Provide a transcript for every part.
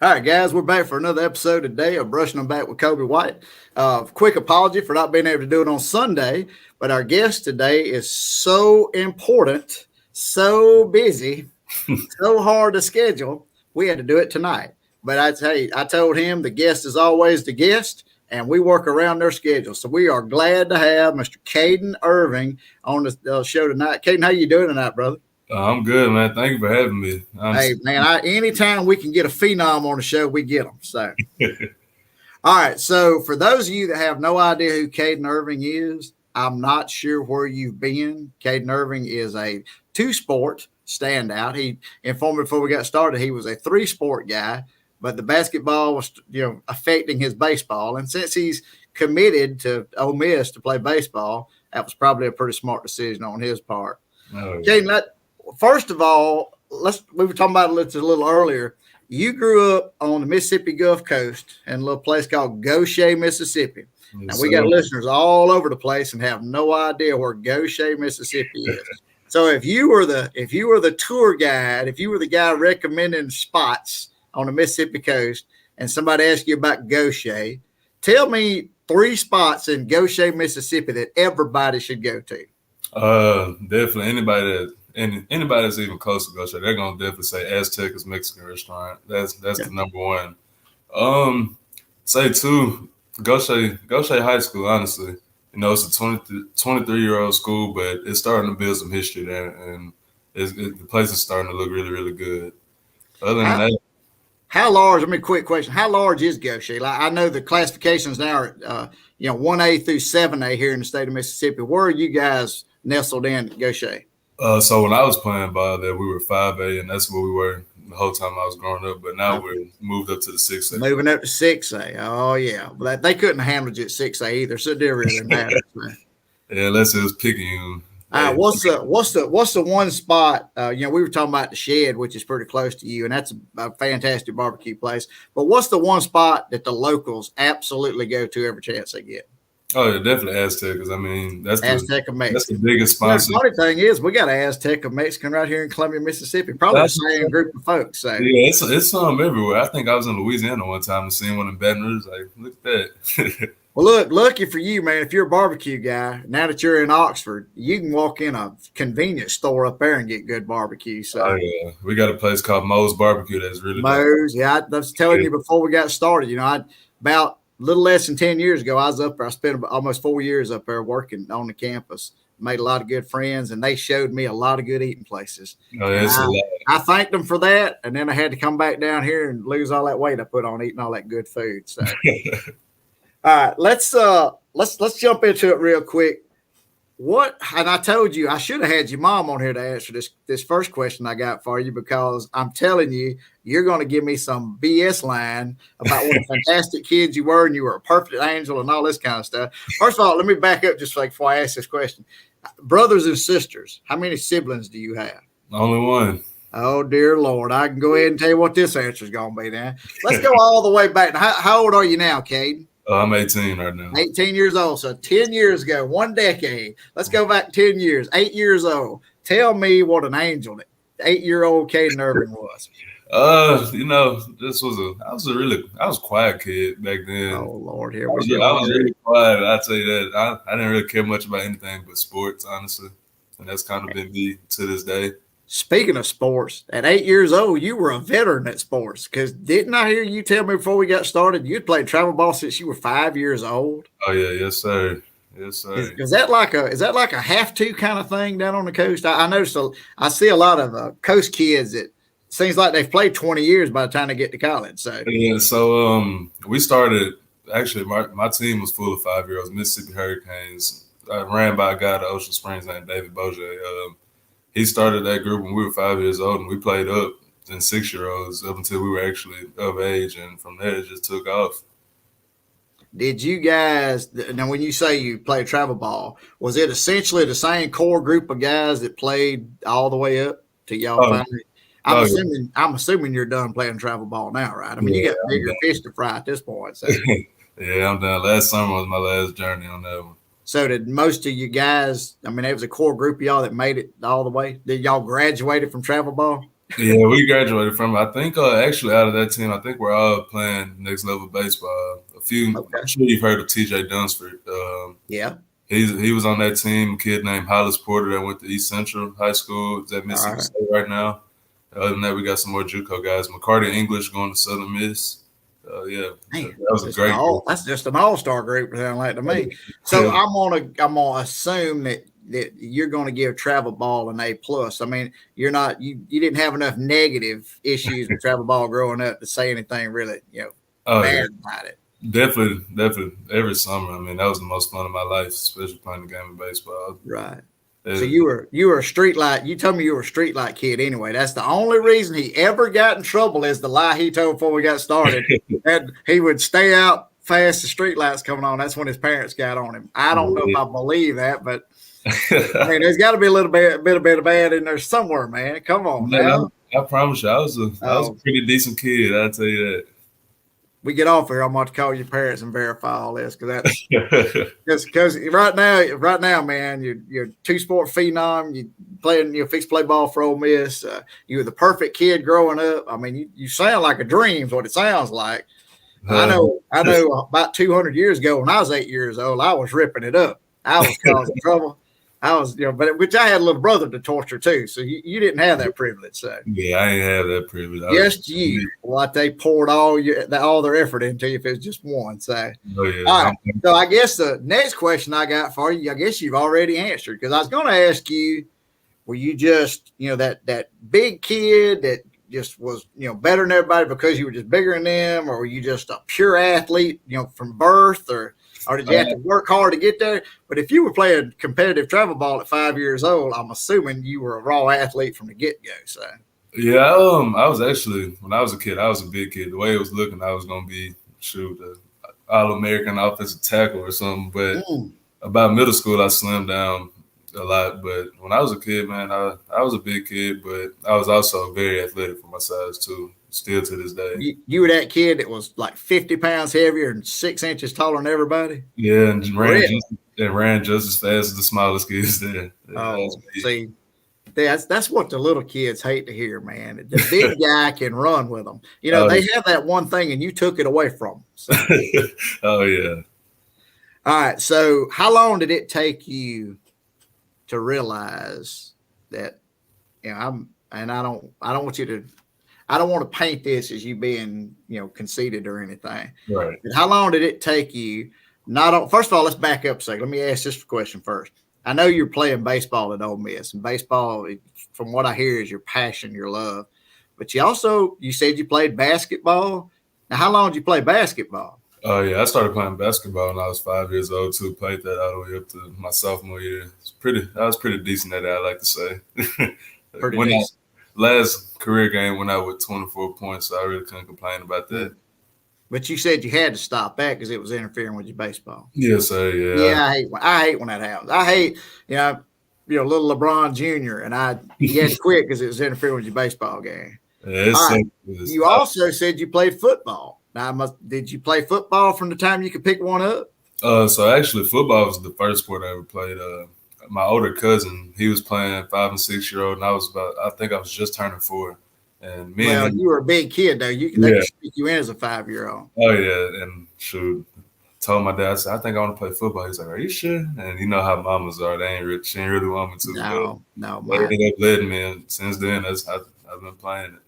All right, guys, we're back for another episode today of Brushing Them Back with Kobe White. Quick apology for not being able to do it on Sunday, but our guest today is so important, so busy, so hard to schedule, we had to do it tonight. But I told him the guest is always the guest, and we work around their schedule. So we are glad to have Mr. Caden Irving on the show tonight. Caden, how you doing tonight, brother? I'm good, man. Thank you for having me. Hey, man, anytime we can get a phenom on the show, we get them. So, all right. So, for those of you that have no idea who Caden Irving is, I'm not sure where you've been. Caden Irving is a two-sport standout. He informed me before we got started he was a three-sport guy, but the basketball was, affecting his baseball. And since he's committed to Ole Miss to play baseball, that was probably a pretty smart decision on his part. Oh, Caden, first of all, we were talking about it a little earlier. You grew up on the Mississippi Gulf Coast in a little place called Gautier, Mississippi. yes, And we got listeners all over the place and have no idea where Gautier, Mississippi is. So if you were the tour guide, if you were the guy recommending spots on the Mississippi coast, and somebody asked you about Gautier, tell me 3 spots in Gautier, Mississippi that everybody should go to. Definitely anybody that's even close to Gautier, they're gonna definitely say Azteca's Mexican restaurant. That's the number one. Say 2, Gautier High School. Honestly, it's a 23-year-old school, but it's starting to build some history there, and the place is starting to look really, really good. Other than that, how large? Quick question: how large is Gautier? Like, I know the classifications now are 1A through 7A here in the state of Mississippi. Where are you guys nestled in at Gautier? So when I was playing ball there, we were 5A, and that's where we were the whole time I was growing up. But now we're moved up to the 6A. Moving up to 6A. Oh yeah, but they couldn't handle it at 6A either, so it didn't really matter. Yeah, unless it was picking you. All right, what's the one spot? We were talking about the Shed, which is pretty close to you, and that's a fantastic barbecue place. But what's the one spot that the locals absolutely go to every chance they get? Oh, yeah, definitely Aztec, because that's Azteca Mexican. That's the biggest sponsor. The funny thing is, we got an Azteca Mexican right here in Columbia, Mississippi. Probably the same group of folks. So. Yeah, it's some everywhere. I think I was in Louisiana one time and seen one in Baton Rouge. Like, look at that. Well, look, lucky for you, man. If you're a barbecue guy, now that you're in Oxford, you can walk in a convenience store up there and get good barbecue. So, oh yeah, we got a place called Moe's Barbecue that's really Moe's. Yeah, I was telling you before we got started. About a little less than 10 years ago, I was up there. I spent almost 4 years up there working on the campus. Made a lot of good friends, and they showed me a lot of good eating places. Oh, that's a lot. I thanked them for that, and then I had to come back down here and lose all that weight I put on eating all that good food. So, all right, let's jump into it real quick. And I told you I should have had your mom on here to answer this first question I got for you, because I'm telling you, you're going to give me some BS line about what a fantastic kid you were, and you were a perfect angel and all this kind of stuff. First of all, let me back up just before I ask this question. Brothers and sisters, how many siblings do you have? Only one. Oh, dear Lord. I can go ahead and tell you what this answer is going to be then. Let's go all the way back. How old are you now, Caden? I'm 18 right now. 18 years old. So 10 years ago, 1 decade. Let's go back 10 years, 8 years old. Tell me what an angel that 8-year-old Caden Irving was. I was a quiet kid back then. Oh, Lord. Here we go. I was really quiet. I'll tell you that. I didn't really care much about anything but sports, honestly. And that's kind of been me to this day. Speaking of sports, at 8 years old, you were a veteran at sports, because didn't I hear you tell me before we got started you'd played travel ball since you were 5 years old? Oh yeah, yes sir, yes sir. Is that like a have to kind of thing down on the coast? I noticed I see a lot of coast kids that seems like they've played 20 years by the time they get to college. So yeah, so we started. Actually, my team was full of 5-year-olds, Mississippi Hurricanes. I ran by a guy at Ocean Springs named David Boje. He started that group when we were 5 years old, and we played up in 6-year-olds up until we were actually of age, and from there it just took off. Did you guys, now when you say you played travel ball, was it essentially the same core group of guys that played all the way up to y'all finally? I'm assuming you're done playing travel ball now, right? I mean, you got bigger fish to fry at this point. So. Yeah, I'm done. Last summer was my last journey on that one. So did most of you guys, I mean, it was a core group of y'all that made it all the way? Did y'all graduated from travel ball? Yeah, we graduated from it. I think actually out of that team, I think we're all playing next level baseball. I'm Okay. sure you've heard of TJ Dunsford. Yeah. He was on that team. A kid named Hollis Porter that went to East Central High School. Is at All Mississippi right. State right now. Other than that, we got some more JUCO guys. McCarty English going to Southern Miss. Yeah, that Man, was a great group. that's just an all-star group, sound like to me. So Yeah. I'm gonna assume that you're gonna give travel ball an A+. I mean, you didn't have enough negative issues with travel ball growing up to say anything really, Oh yeah, bad about it. definitely. Every summer, I mean, that was the most fun of my life, especially playing the game of baseball. Right. So It- you were a street light. You told me you were a street light kid anyway. That's the only reason he ever got in trouble is the lie he told before we got started. And he would stay out fast the street lights coming on. That's when his parents got on him. I don't know if I believe that, but I mean, there's got to be a little bit of bad in there somewhere, man. Come on Man, now. I promise you, I was a Oh, pretty decent kid. I'll tell you we get off here. I'm going to call your parents and verify all this because that. because right now, man, you're two-sport phenom. You playing, fixed play ball for Ole Miss. You were the perfect kid growing up. I mean, you sound like a dream. Is what it sounds like. I know about 200 years ago when I was 8 years old, I was ripping it up. I was causing trouble. I was, but which I had a little brother to torture too. So you didn't have that privilege. So Yeah, I ain't have that privilege. just you, like they poured all their effort into you if it's just one. So, Oh yeah. all right. So I guess the next question I got for you, I guess you've already answered because I was going to ask you, were you just, that big kid that just was, better than everybody because you were just bigger than them, or were you just a pure athlete, from birth, or did you have to work hard to get there? But if you were playing competitive travel ball at 5 years old, I'm assuming you were a raw athlete from the get-go. So Yeah, I was actually when I was a kid, I was a big kid. The way it was looking, I was gonna be All-American offensive tackle or something. But about middle school, I slimmed down a lot. But when I was a kid, man, I was a big kid, but I was also very athletic for my size too. Still to this day. you were that kid that was like 50 pounds heavier and 6 inches taller than everybody? Yeah, and ran just as fast as the smallest kids there. Yeah, See, that's what the little kids hate to hear, man. The big guy can run with them. They have that one thing, and you took it away from them. So. Oh yeah. All right. So, how long did it take you to realize that? I don't want you to. I don't want to paint this as you being, conceited or anything. Right. But how long did it take you? First of all, let's back up a second. Let me ask this question first. I know you're playing baseball at Ole Miss, and baseball, from what I hear, is your passion, your love. But you said you played basketball. Now, how long did you play basketball? Oh yeah, I started playing basketball when I was 5 years old too. Played that all the way up to my sophomore year. I was pretty decent at it, I like to say. Pretty decent. Last career game went out with 24 points, so I really couldn't complain about that. But you said you had to stop that because it was interfering with your baseball. Yes, sir. Yeah. Yeah, I hate when that happens. I hate, little LeBron Jr. and he had to quit because it was interfering with your baseball game. Yeah, you also said you played football. Now, did you play football from the time you could pick one up? So actually, football was the first sport I ever played. My older cousin, he was playing 5 and 6 year old, and I think I was just turning 4. And you were a big kid though. They could stick you in as a 5-year-old. Oh yeah, and shoot, told my dad, I said, I think I want to play football. He's like, are you sure? And you know how mamas are; she ain't really want me to. No. They ended up letting me, and since then, I've been playing it.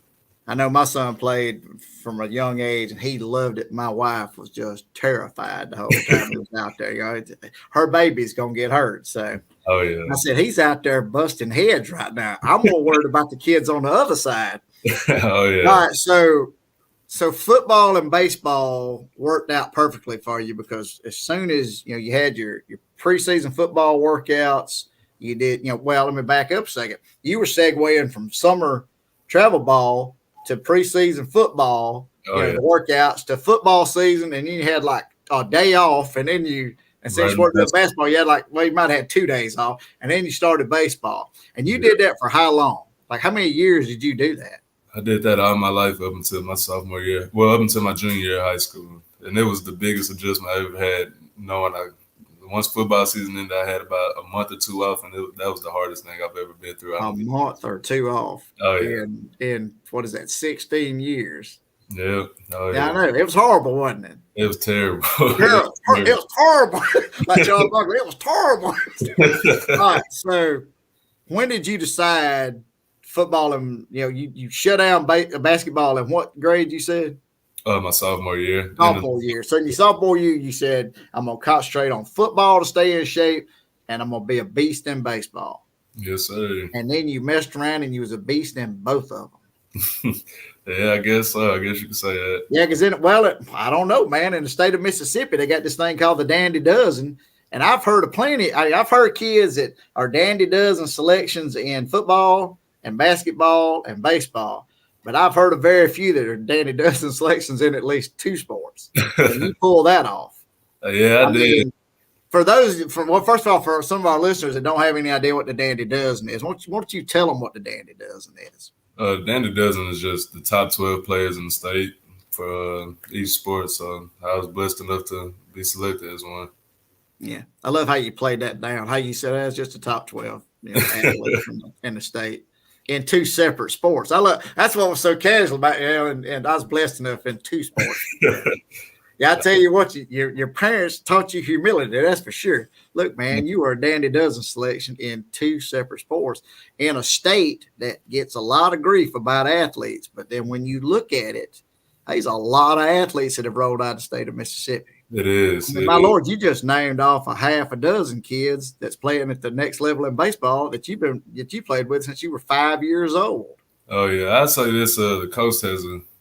I know my son played from a young age, and he loved it. My wife was just terrified the whole time he was out there. Her baby's gonna get hurt. So, oh yeah. I said he's out there busting heads right now. I'm more worried about the kids on the other side. Oh yeah. All right, so football and baseball worked out perfectly for you because as soon as you had your preseason football workouts, you did. Let me back up a second. You were segueing from summer travel ball to preseason football, the workouts to football season, and then you had like a day off, and then since you worked at basketball, you had you might have had 2 days off, and then you started baseball, and you did that for how long? Like how many years did you do that? I did that all my life up until my sophomore year. Well, up until my junior year of high school, and it was the biggest adjustment I ever had, knowing I once football season ended, I had about a month or two off, and that was the hardest thing I've ever been through. A month or two off. Oh yeah. In what is that? 16 years. Yeah. Oh Yeah, yeah. I know. It was horrible, wasn't it? It was terrible. Girl, it was horrible. Like Charles Barkley, it was terrible. All right. So, when did you decide football and you shut down basketball in what grade you said? My sophomore year. Sophomore year. So in your sophomore year, you said, I'm going to concentrate on football to stay in shape, and I'm going to be a beast in baseball. Yes, sir. And then you messed around and you was a beast in both of them. Yeah, I guess so. I guess you could say that. Yeah, because I don't know, man. In the state of Mississippi, they got this thing called the Dandy Dozen. And I've heard of plenty. I've heard kids that are Dandy Dozen selections in football and basketball and baseball. But I've heard of very few that are Dandy Dozen selections in at least two sports. And you pull that off. Yeah, I did. First of all, for some of our listeners that don't have any idea what the Dandy Dozen is, why don't you tell them what the Dandy Dozen is? Dandy Dozen is just the top 12 players in the state for each sport. So I was blessed enough to be selected as one. Yeah, I love how you played that down. How you said that's just the top 12 athletes in the state in two separate sports. That's what was so casual about and I was blessed enough in two sports. Yeah, I tell you what, your parents taught you humility. That's for sure. Look, man, you are a Dandy Dozen selection in two separate sports in a state that gets a lot of grief about athletes. But then when you look at it, there's a lot of athletes that have rolled out of the state of Mississippi. It is. Lord, you just named off a half a dozen kids that's playing at the next level in baseball that you played with since you were 5 years old. Oh yeah, I say this. The coast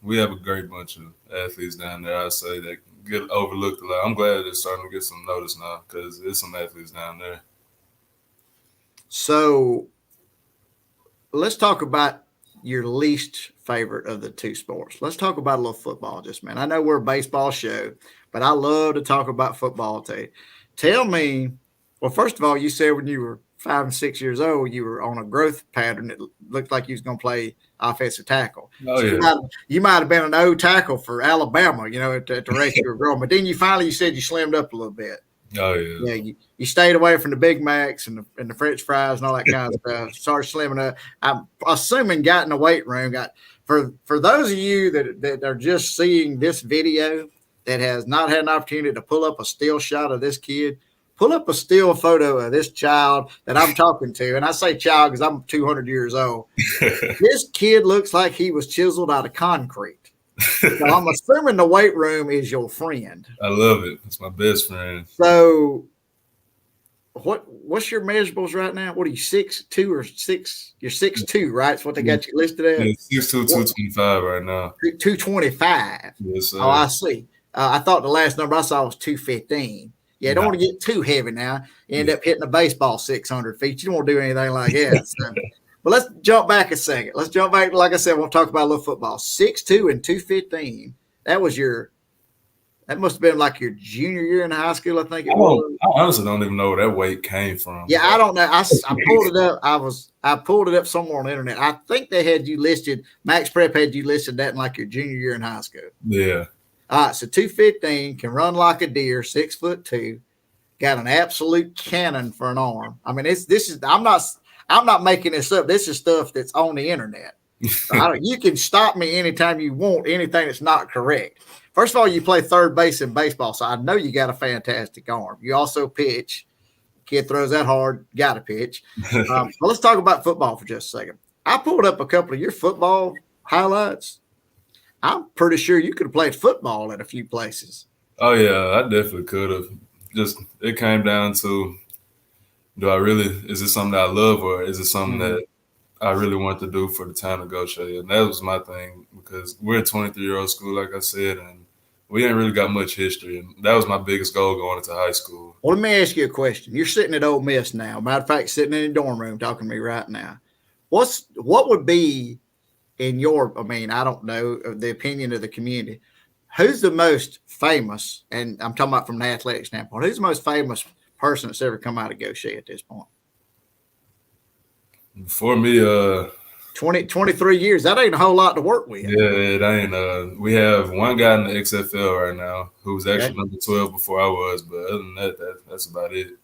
we have a great bunch of athletes down there. I say that get overlooked a lot. I'm glad they're starting to get some notice now because there's some athletes down there. So let's talk about your least favorite of the two sports. Let's talk about a little football, man. I know we're a baseball show, but I love to talk about football too. Tell me, well, first of all, you said when you were 5 and 6 years old, you were on a growth pattern that looked like you was going to play offensive tackle. Oh, so yeah. You might have been an O tackle for Alabama, at the rate you were growing. But then you said you slimmed up a little bit. Oh, yeah. Yeah, you stayed away from the Big Macs and the French fries and all that kind of stuff. Started slimming up. I'm assuming got in the weight room. For those of you that are just seeing this video that has not had an opportunity to pull up a still shot of this kid, pull up a still photo of this child that I'm talking to. And I say child because I'm 200 years old. This kid looks like he was chiseled out of concrete. So I'm assuming the weight room is your friend. I love it. It's my best friend. So what's your measurables right now? What are you, 6'2" or 6? You're 6'2", right? That's what they got you listed at? Yeah, 6'2", 225 right now. 225. Yes, sir. Oh, I see. I thought the last number I saw was 215. Yeah, don't want to get too heavy now. You end up hitting a baseball 600 feet. You don't want to do anything like that. So. But let's jump back a second. Let's jump back. Like I said, we'll talk about a little football. 6'2" and 215. That must have been like your junior year in high school, I think it was. I honestly don't even know where that weight came from. Yeah, I don't know. I pulled it up. I pulled it up somewhere on the internet. I think they had you listed, Max Prep had you listed that in like your junior year in high school. Yeah. All right, so 215, can run like a deer, 6'2", got an absolute cannon for an arm. I mean, I'm not making this up. This is stuff that's on the internet. So you can stop me anytime you want anything that's not correct. First of all, you play third base in baseball, so I know you got a fantastic arm. You also pitch. Kid throws that hard, got to pitch. But let's talk about football for just a second. I pulled up a couple of your football highlights. I'm pretty sure you could have played football at a few places. Oh, yeah, I definitely could have. Just it came down to, is it something that I love or is it something that I really want to do for the town of Gautier? And that was my thing because we're a 23-year-old school, like I said, and we ain't really got much history. And that was my biggest goal going into high school. Well, let me ask you a question. You're sitting at Ole Miss now. Matter of fact, sitting in the dorm room talking to me right now. What would be in your, I don't know, the opinion of the community, who's the most famous, and I'm talking about from an athletic standpoint, who's the most famous person that's ever come out of Gautier at this point? For me, 23 years. That ain't a whole lot to work with. Yeah, it ain't. We have one guy in the XFL right now who's actually number 12 before I was, but other than that's about it.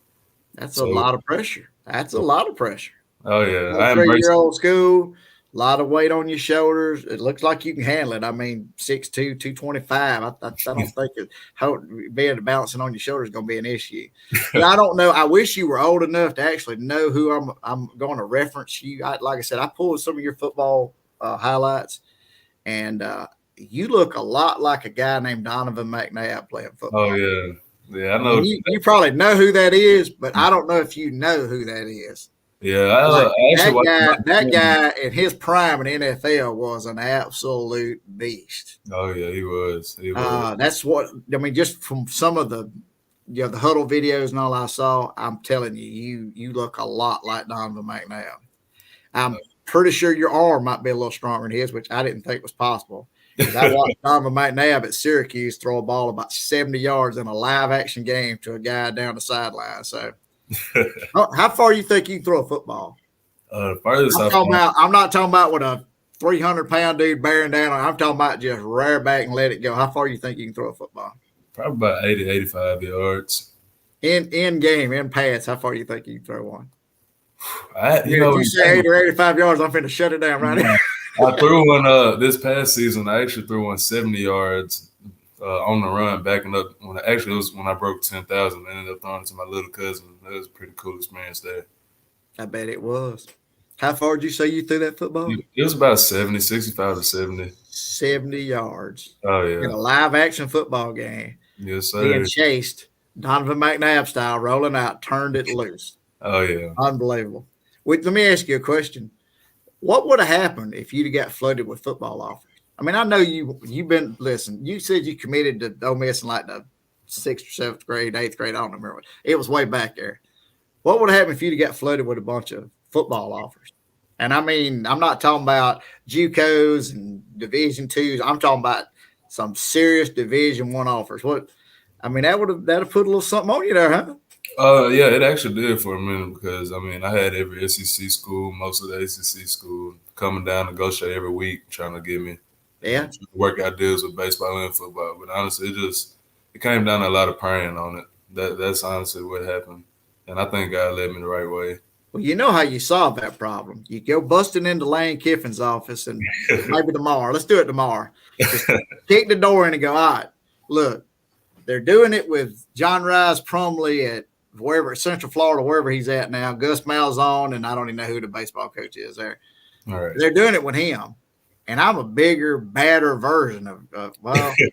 That's a lot of pressure. That's a lot of pressure. Oh yeah, I 3-year-old school, a lot of weight on your shoulders. It looks like you can handle it. I mean, 6'2", 225. I don't think being balancing on your shoulders is going to be an issue. But I don't know. I wish you were old enough to actually know who I'm going to reference you. Like I said, I pulled some of your football highlights, and you look a lot like a guy named Donovan McNabb playing football. Oh yeah, yeah. I know. You probably know who that is, but I don't know if you know who that is. Yeah, that guy in his prime in the NFL was an absolute beast. Oh yeah, he was. That's what I mean. Just from some of the the huddle videos and all I saw, I'm telling you, you look a lot like Donovan McNabb. I'm pretty sure your arm might be a little stronger than his, which I didn't think was possible. I watched Donovan McNabb at Syracuse throw a ball about 70 yards in a live action game to a guy down the sideline. So. How far you think you can throw a football? Farthest I'm not talking about with a 300-pound dude bearing down. I'm talking about just rear back and let it go. How far you think you can throw a football? Probably about 80, 85 yards. In game, in pads, how far you think you can throw one? If you say 80 or 85 yards, I'm finna shut it down right now. I threw one this past season. I actually threw one 70 yards. On the run, backing up it was when I broke 10,000. I ended up throwing it to my little cousin. That was a pretty cool experience there. I bet it was. How far did you say you threw that football? It was about 70, 65 to 70. 70 yards. Oh yeah. In a live action football game. Yes, sir. Being chased, Donovan McNabb style, rolling out, turned it loose. Oh yeah. Unbelievable. Let me ask you a question. What would have happened if you'd have got flooded with football offers? I mean, I know you've been listen. You said you committed to Ole Miss in like the 6th or 7th grade, 8th grade. I don't remember. It was way back there. What would have happened if you'd have got flooded with a bunch of football offers? And I mean, I'm not talking about JUCOs and Division IIs. I'm talking about some serious Division I offers. That'd put a little something on you there, huh? Yeah, it actually did for a minute because I mean, I had every SEC school, most of the ACC school coming down to Gautier every week trying to get me. Yeah, work out deals with baseball and football, but honestly, it came down to a lot of praying on it. That's honestly what happened, and I think God led me the right way. Well, you know how you solve that problem. You go busting into Lane Kiffin's office, and maybe tomorrow. Let's do it tomorrow. Just kick the door in and go. All right, look, they're doing it with John Rice Prumley at wherever Central Florida, wherever he's at now. Gus Malzahn, and I don't even know who the baseball coach is there. All right, they're doing it with him. And I'm a bigger, badder version of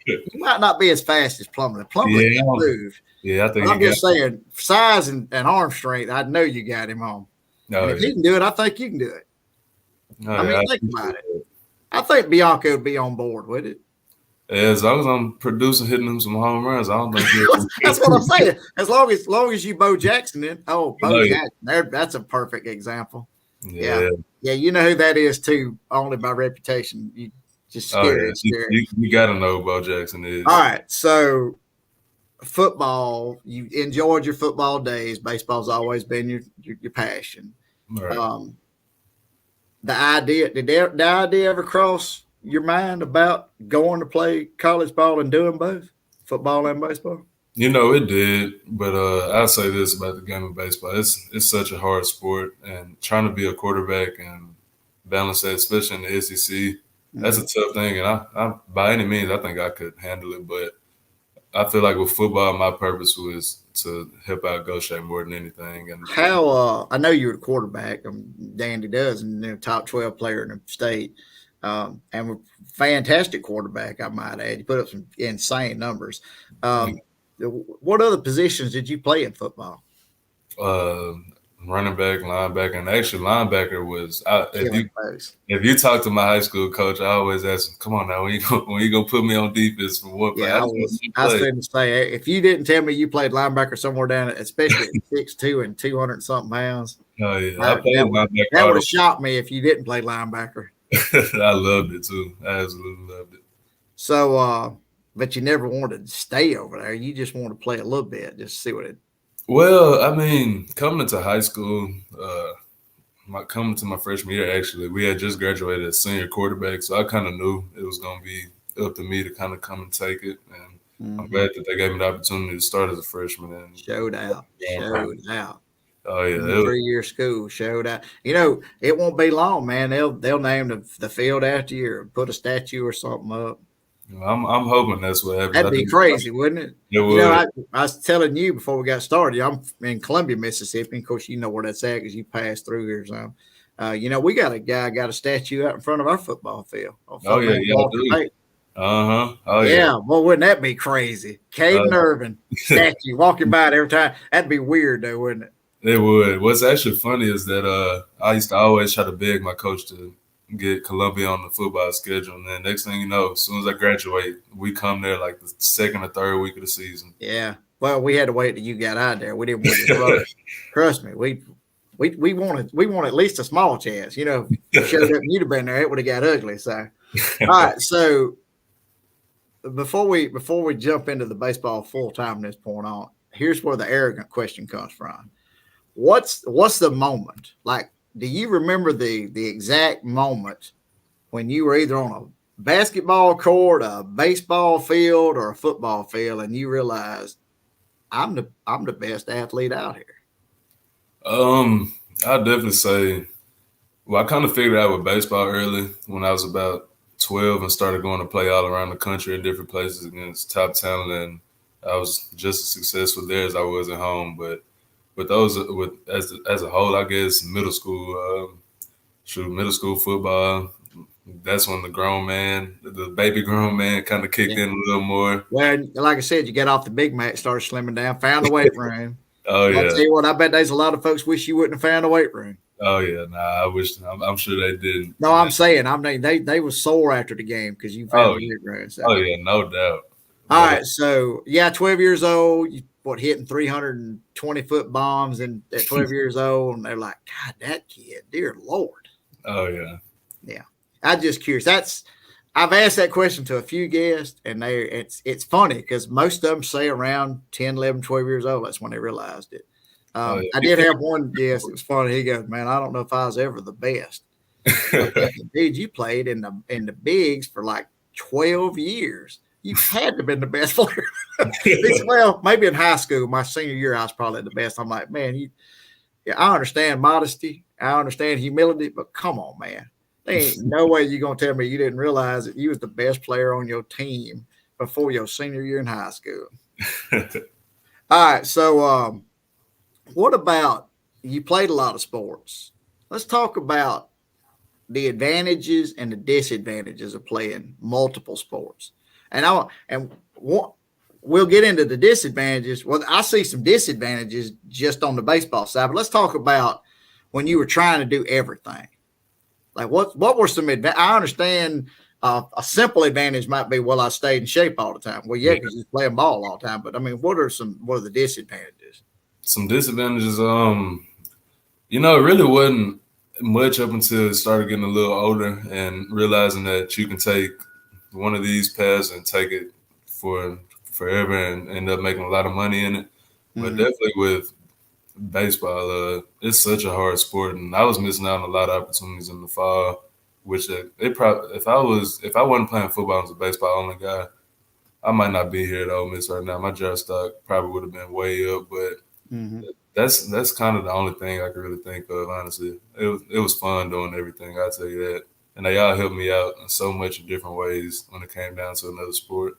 he might not be as fast as Plumlee. Plumlee can move. Yeah, I think I'm just saying, size and arm strength, I know you got him on. And if he can do it, I think you can do it. Think about it. I think Bianco would be on board with it. Yeah, as long as I'm producing, hitting him some home runs, I don't think that's what I'm saying. As long as you Bo Jackson in. Bo Jackson, that's a perfect example. Yeah. You know who that is too, only by reputation. You just scary. You got to know who Bo Jackson is. All right, so football, you enjoyed your football days. Baseball's always been your passion. Right. Did the idea ever cross your mind about going to play college ball and doing both, football and baseball? You know, it did, but I'll say this about the game of baseball. It's such a hard sport, and trying to be a quarterback and balance that, especially in the SEC, that's a tough thing. And I by any means, I think I could handle it. But I feel like with football, my purpose was to help out Gautier more than anything. And how I know you were the quarterback, Dandy does, and top 12 player in the state, and a fantastic quarterback, I might add. You put up some insane numbers. What other positions did you play in football? Running back, linebacker, and actually linebacker was. If you talk to my high school coach, I always ask him, "Come on now, when you gonna put me on defense for what?" Yeah, I was going to say, if you didn't tell me you played linebacker somewhere down, especially at 6'2" and 200 something pounds, oh yeah, that would have shocked me if you didn't play linebacker. I loved it too. I absolutely loved it. So, but you never wanted to stay over there. You just wanted to play a little bit, just see what it. Well, I mean, coming into high school, coming to my freshman year, actually, we had just graduated as senior quarterback, so I kind of knew it was going to be up to me to kind of come and take it. And I'm glad that they gave me the opportunity to start as a freshman. And Showed out. Oh yeah, 3-year school showed out. It won't be long, man. They'll name the field after you or put a statue or something up. I'm hoping that's what happens. That'd be crazy, wouldn't it? It would. I was telling you before we got started, I'm in Columbia, Mississippi. Of course, you know where that's at because you passed through here. So, we got a guy got a statue out in front of our football field. Oh yeah, yeah. Oh yeah. Well, wouldn't that be crazy? Caden Irvin statue walking by it every time. That'd be weird, though, wouldn't it? It would. What's actually funny is that I used to always try to beg my coach to get Columbia on the football schedule. And then next thing you know, as soon as I graduate, we come there like the second or third week of the season. Yeah. Well, we had to wait till you got out there. We didn't want to rush. Trust me. We wanted at least a small chance. If you showed up and you'd have been there, it would have got ugly. So all right. So before we jump into the baseball full time from this point on, here's where the arrogant question comes from. What's the moment? Like, do you remember the exact moment when you were either on a basketball court, a baseball field, or a football field, and you realized I'm the best athlete out here? I'd definitely say, I kind of figured out with baseball early when I was about 12 and started going to play all around the country in different places against top talent, and I was just as successful there as I was at home. But as a whole, I guess middle school football. That's when the baby grown man kind of kicked in a little more. Well, like I said, you got off the Big Mac, started slimming down, found the weight room. Oh yeah. I'll tell you what, I bet there's a lot of folks wish you wouldn't have found the weight room. Oh yeah, I wish. I'm sure they didn't. No, I'm saying, they were sore after the game because you found the weight room. So. Oh yeah, no doubt. All right, so 12 years old, hitting 320-foot bombs and at 12 years old, and they're like, God, that kid, dear Lord. Oh yeah. Yeah. I'm just curious. I've asked that question to a few guests, and it's funny because most of them say around 10, 11, 12 years old, that's when they realized it. I did have one guest. It was funny. He goes, man, I don't know if I was ever the best. Dude, you played in the bigs for like 12 years. You had to have been the best player. He said, well, maybe in high school, my senior year, I was probably the best. I'm like, man, I understand modesty. I understand humility, but come on, man. There ain't no way you're going to tell me you didn't realize that you was the best player on your team before your senior year in high school. All right, so what about you played a lot of sports? Let's talk about the advantages and the disadvantages of playing multiple sports. And we'll get into the disadvantages. Well, I see some disadvantages just on the baseball side, but let's talk about when you were trying to do everything. Like what were some advantages? I understand a simple advantage might be, well, I stayed in shape all the time. Well, yeah, because you're playing ball all the time. But I mean, what are the disadvantages? Some disadvantages, it really wasn't much up until it started getting a little older and realizing that you can take one of these paths and take it for forever and end up making a lot of money in it. Mm-hmm. But definitely with baseball, it's such a hard sport, and I was missing out on a lot of opportunities in the fall. Which if I wasn't playing football as a baseball only guy, I might not be here at Ole Miss right now. My draft stock probably would have been way up, but that's kind of the only thing I could really think of. Honestly, it was fun doing everything. I'll tell you that, and they all helped me out in so much different ways when it came down to another sport.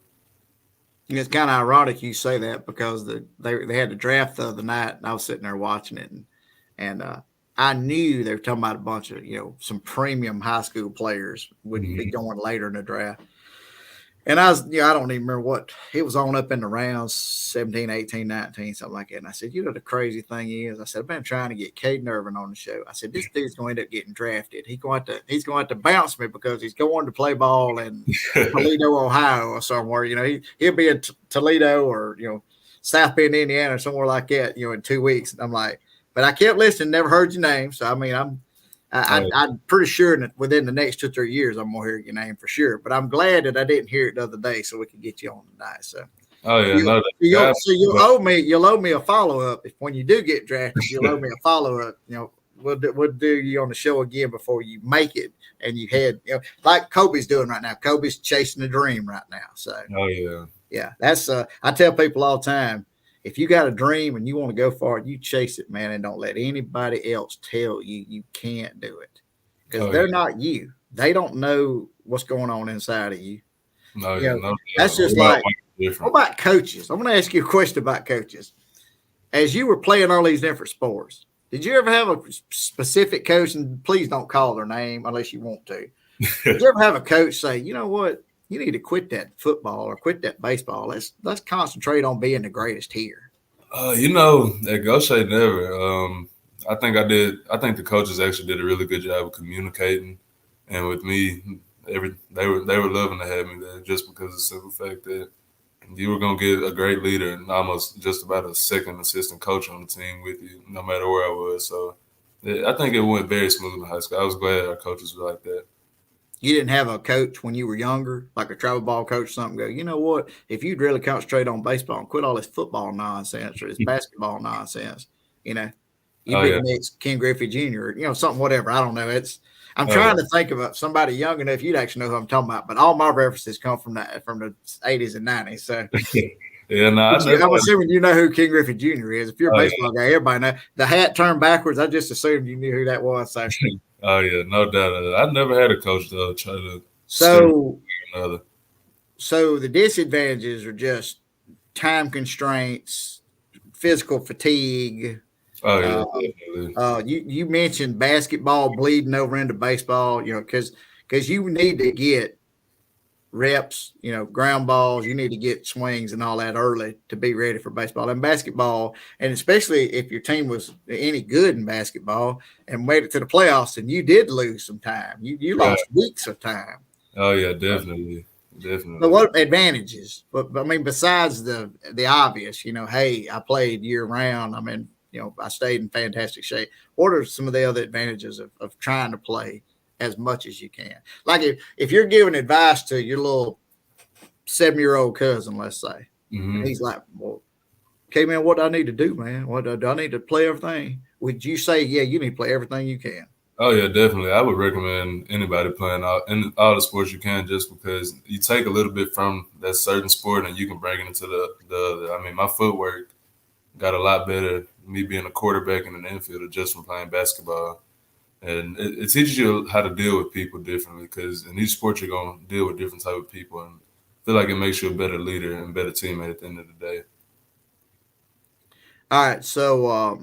It's kind of ironic you say that because they had the draft the other night, and I was sitting there watching it, and I knew they were talking about a bunch of some premium high school players would be going later in the draft. And I was, I don't even remember what it was on up in the rounds, 17, 18, 19, something like that. And I said, the crazy thing is, I said, I've been trying to get Caden Irvin on the show. I said, this dude's going to end up getting drafted. He's going to bounce me because he's going to play ball in Toledo, Ohio or somewhere. He'll be in Toledo or, South Bend, Indiana or somewhere like that, in 2 weeks. And I'm like, but I kept listening, never heard your name. So, I mean, I'm pretty sure that within the next 2 or 3 years, I'm going to hear your name for sure. But I'm glad that I didn't hear it the other day so we could get you on tonight. So, you'll owe me a follow-up. If when you do get drafted, you'll owe me a follow-up, we'll do you on the show again before you make it. And you had, like Kobe's doing right now. Kobe's chasing the dream right now. So, yeah, that's I tell people all the time, if you got a dream and you want to go for it, you chase it, man, and don't let anybody else tell you you can't do it, because they're not you. They don't know what's going on inside of you. That's just like, what about coaches? I'm going to ask you a question about coaches. As you were playing all these different sports, did you ever have a specific coach, and please don't call their name unless you want to. Did you ever have a coach say, you know what, you need to quit that football or quit that baseball. Let's concentrate on being the greatest here. At Gautier, never. I think I did. I think the coaches actually did a really good job of communicating, and with me, they were loving to have me there, just because of the simple fact that you were gonna get a great leader and almost just about a second assistant coach on the team with you, no matter where I was. So I think it went very smooth in high school. I was glad our coaches were like that. You didn't have a coach when you were younger, like a travel ball coach or something, go, you know what, if you'd really concentrate on baseball and quit all this football nonsense or this basketball nonsense, you'd be the next Ken Griffey Jr., something, whatever. I don't know. I'm trying to think of somebody young enough you'd actually know who I'm talking about, but all my references come from the 80s and 90s. So I'm assuming you know who Ken Griffey Jr. is. If you're a baseball guy, everybody knows. The hat turned backwards, I just assumed you knew who that was. So. Oh yeah, no doubt. I never had a coach though try to. So the disadvantages are just time constraints, physical fatigue. You mentioned basketball bleeding over into baseball. Because you need to get reps, ground balls. You need to get swings and all that early to be ready for baseball and basketball. And especially if your team was any good in basketball and made it to the playoffs, and you did lose some time. You lost weeks of time. Oh yeah, definitely. But what advantages? But I mean, besides the obvious, hey, I played year round. I mean, I stayed in fantastic shape. What are some of the other advantages of trying to play as much as you can? Like if you're giving advice to your little 7-year-old cousin, let's say, and he's like, well, okay, man, what do I need to do, man? What do I need to play everything? Would you say, yeah, you need to play everything you can? Oh yeah, definitely. I would recommend anybody playing all the sports you can, just because you take a little bit from that certain sport and you can bring it into the other. I mean, my footwork got a lot better, me being a quarterback and an infielder, just from playing basketball. And it teaches you how to deal with people differently, because in each sport you're going to deal with different type of people, and I feel like it makes you a better leader and better teammate at the end of the day. All right, so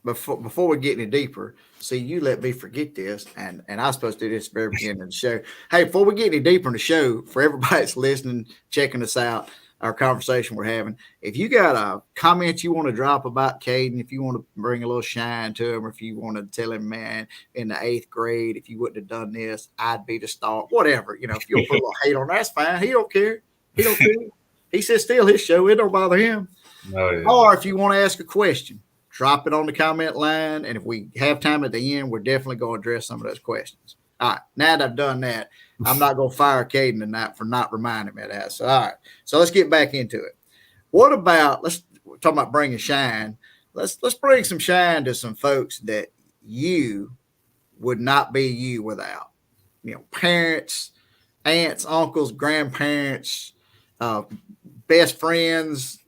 before we get any deeper, see, you let me forget this, and I was supposed to do this at the very beginning of the show. Hey, before we get any deeper in the show, for everybody that's listening, checking us out, our conversation we're having, if you got a comment you want to drop about Caden, if you want to bring a little shine to him, or if you want to tell him, man, in the 8th grade, if you wouldn't have done this, I'd be the star, whatever, if you'll put a little hate on, that's fine. He don't care. He says still his show, it don't bother him. Oh, yeah. Or if you want to ask a question, drop it on the comment line, and if we have time at the end, we're definitely going to address some of those questions. All right, now that I've done that, I'm not going to fire Caden tonight for not reminding me of that. So, all right, so let's get back into it. What about, we're talking about bringing shine. Let's bring some shine to some folks that you would not be you without. Parents, aunts, uncles, grandparents, best friends,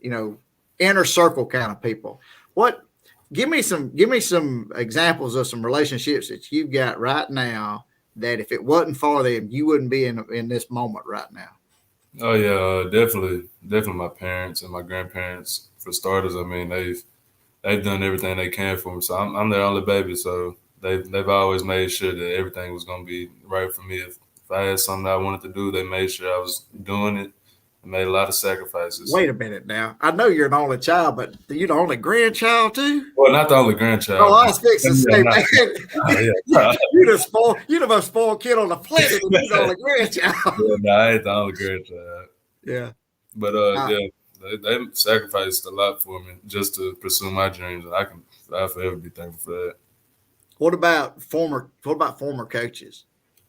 inner circle kind of people. Give me some examples of some relationships that you've got right now that if it wasn't for them, you wouldn't be in this moment right now. Oh yeah, definitely my parents and my grandparents, for starters. I mean, they've done everything they can for me. So I'm their only baby, so they've always made sure that everything was going to be right for me. If I had something I wanted to do, they made sure I was doing it. I made a lot of sacrifices. Wait a minute now. I know you're an only child, but you're the only grandchild too? Well, not the only grandchild. Oh, I was fixing to say, man. You're the most spoiled kid on the planet, and you're the only grandchild. Yeah, no, I ain't the only grandchild. Yeah. But they sacrificed a lot for me just to pursue my dreams, and I'll forever be thankful for that. What about former coaches?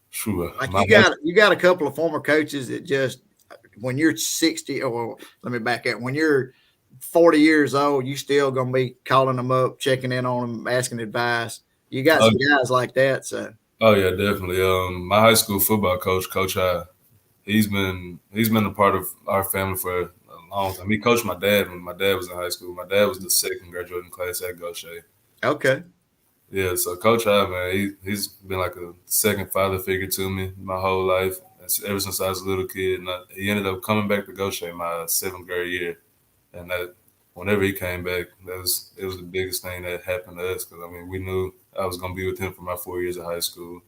Sure. Like you got a couple of former coaches that just, when you're 60, or let me back up, when you're 40 years old, you still going to be calling them up, checking in on them, asking advice. You got some guys like that. So. Oh yeah, definitely. My high school football coach, Coach Hwy, he's been a part of our family for a long time. He coached my dad when my dad was in high school. My dad was the second graduating class at Gautier. Okay. Yeah, so Coach Hwy, man, he's been like a second father figure to me my whole life. Ever since I was a little kid, and he ended up coming back to Gautier my 7th grade year, and that whenever he came back, it was the biggest thing that happened to us because I mean we knew I was gonna be with him for my 4 years of high school.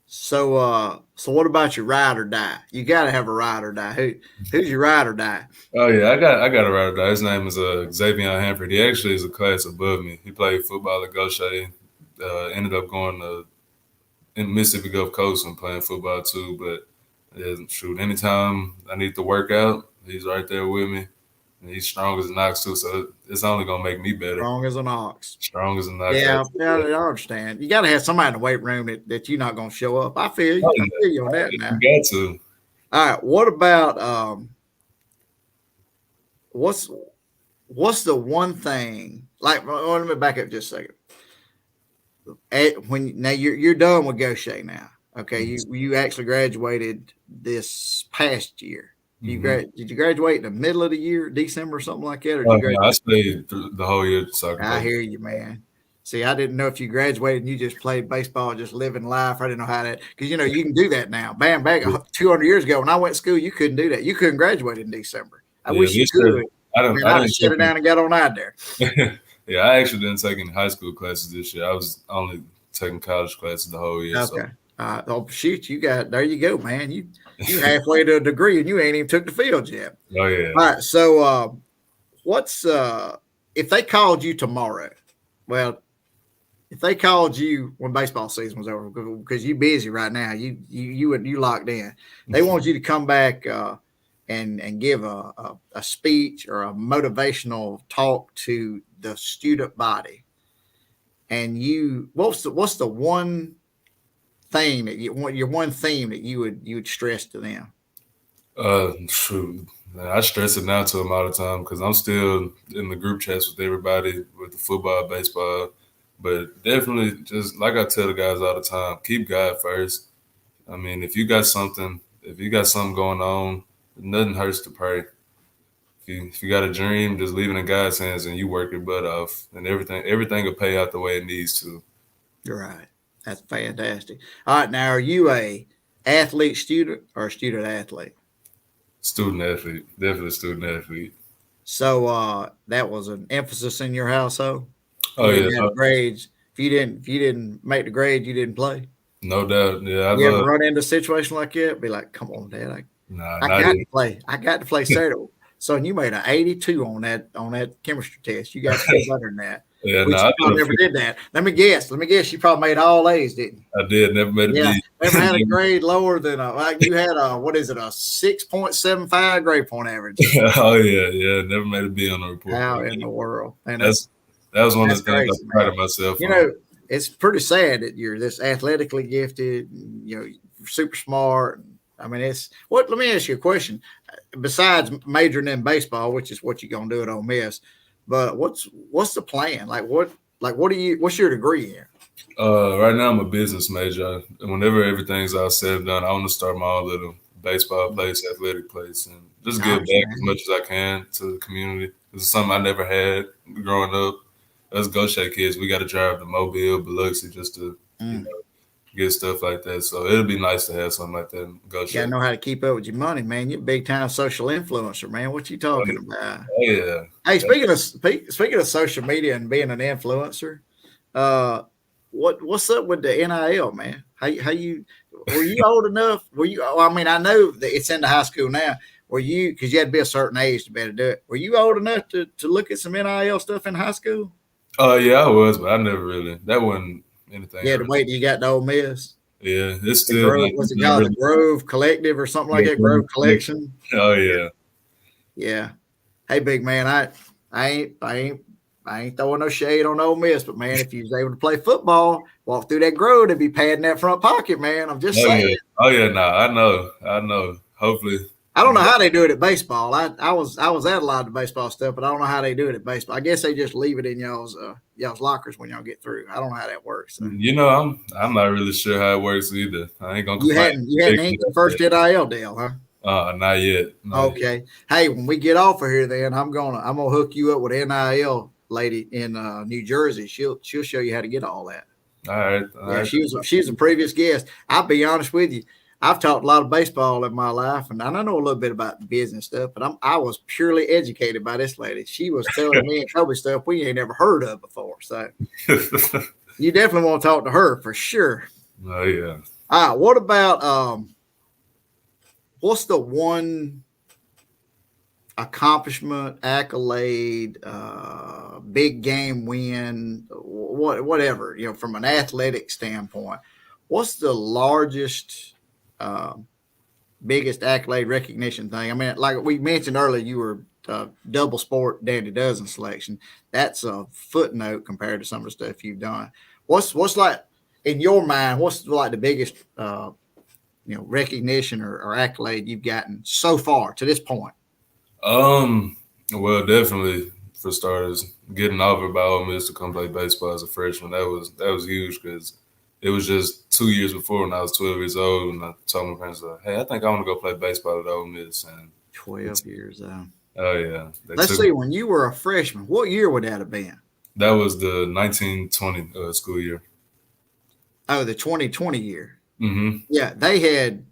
So, so what about your ride or die? You got to have a ride or die. Who's your ride or die? Oh yeah, I got a ride or die. His name is Xavier Hanford. He actually is a class above me. He played football at Gautier. Ended up going to in Mississippi Gulf Coast and playing football too. But yeah, shoot, anytime I need to work out, he's right there with me. And he's strong as an ox too, so it's only gonna make me better. Strong as an ox. Strong as an ox. Yeah, I understand. You got to have somebody in the weight room that you're not gonna show up. I feel you. I feel you on that now. You got to. All right. What about what's the one thing? Like, let me back up just a second. When now you're done with Gautier now. Okay, you actually graduated this past year. Did you graduate in the middle of the year, December or something like that? Or did you graduate? I stayed through the whole year. I hear you, man. See, I didn't know if you graduated and you just played baseball, just living life. I didn't know how that, because you can do that now. Bam, back 200 years ago when I went to school, you couldn't do that. You couldn't graduate in December. I wish you could. I didn't sit down and got on out there. Yeah, I actually didn't take any high school classes this year. I was only taking college classes the whole year. Okay. Oh shoot, there you go, man. You halfway to a degree and you ain't even took the field yet. Oh yeah. All right. So what's if they called you tomorrow? Well, if they called you when baseball season was over, because you're busy right now, you locked in. They want you to come back and give a speech or a motivational talk to the student body. And what's the one thing that you want, your one theme that you would stress to them? Shoot, man, I stress it now to them all the time because I'm still in the group chats with everybody with the football, baseball, but definitely just like I tell the guys all the time, keep God first. I mean, if you got something going on, nothing hurts to pray. If you got a dream, just leave it in God's hands and you work your butt off, and everything will pay out the way it needs to. You're right. That's fantastic. All right, now are you a athlete student or a student athlete? Student athlete, definitely student athlete. So that was an emphasis in your household. Oh yeah, grades. If you didn't make the grade, you didn't play. No doubt. Yeah, you ever run into a situation like that? Be like, come on, Dad. I got to play. I got to play Saturday. So you made an 82 on that chemistry test. You got to do better than that. Yeah, I never did that. Let me guess. You probably made all A's, didn't you? I did. Never made a B. Never had a grade lower than you had a 6.75 grade point average. Oh yeah. Never made a B on the report. How in the world? And that was one of the things I'm proud of myself. It's pretty sad that you're this athletically gifted. Super smart. I mean, let me ask you a question. Besides majoring in baseball, which is what you're gonna do at Ole Miss, but what's the plan? What's your degree in? Right now I'm a business major. Whenever everything's all said and done, I want to start my own little baseball place, athletic place, and just give back as much as I can to the community. This is something I never had growing up. Us Gautier kids, we got to drive to Mobile, Biloxi just to get stuff like that. So it'll be nice to have something like that in Gautier. You got to know how to keep up with your money, man. You're a big time social influencer, man. What you talking about? Oh yeah. Hey, speaking of social media and being an influencer, what's up with the NIL, man? How you were you old enough? I know that it's in the high school now. Because you had to be a certain age to be able to do it. Were you old enough to look at some NIL stuff in high school? Yeah, I was, but I never really. That wasn't anything. Yeah, to wait till you got to Ole Miss. Yeah, it's still. Was it called the Grove Collective or something like that? Grove Collection. Oh yeah. Yeah. Hey, big man, I ain't throwing no shade on Ole Miss, but man, if you was able to play football, walk through that grove, they'd be padding that front pocket, man. I'm just saying. Yeah. Oh yeah, I know. Hopefully. I don't know how they do it at baseball. I was at a lot of baseball stuff, but I don't know how they do it at baseball. I guess they just leave it in y'all's y'all's lockers when y'all get through? I don't know how that works. So. I'm not really sure how it works either. I ain't gonna complain. You hadn't inked the first NIL deal, huh? Not yet. Okay. Hey, when we get off of here, then I'm gonna hook you up with an NIL lady in New Jersey. She'll show you how to get all that. All right. Yeah, she was a previous guest. I'll be honest with you. I've taught a lot of baseball in my life, and I know a little bit about business stuff, but I was purely educated by this lady. She was telling me and Kobe stuff we ain't never heard of before. So you definitely want to talk to her for sure. Oh yeah. All right. What about what's the one accomplishment, accolade, big game win, whatever, from an athletic standpoint? What's the largest, biggest accolade recognition thing? I mean, like we mentioned earlier, you were double sport Dandy Dozen selection. That's a footnote compared to some of the stuff you've done. What's like in your mind? What's like the biggest, recognition or accolade you've gotten so far to this point? Well, definitely for starters, getting offered by Ole Miss to come play baseball as a freshman, that was huge because it was just 2 years before when I was 12 years old, and I told my parents, "Hey, I think I want to go play baseball at Ole Miss." And 12 years old. Oh yeah. Let's see. When you were a freshman, what year would that have been? That was the 1920 school year. Oh, the 2020 year. Mm-hmm. Yeah, they had.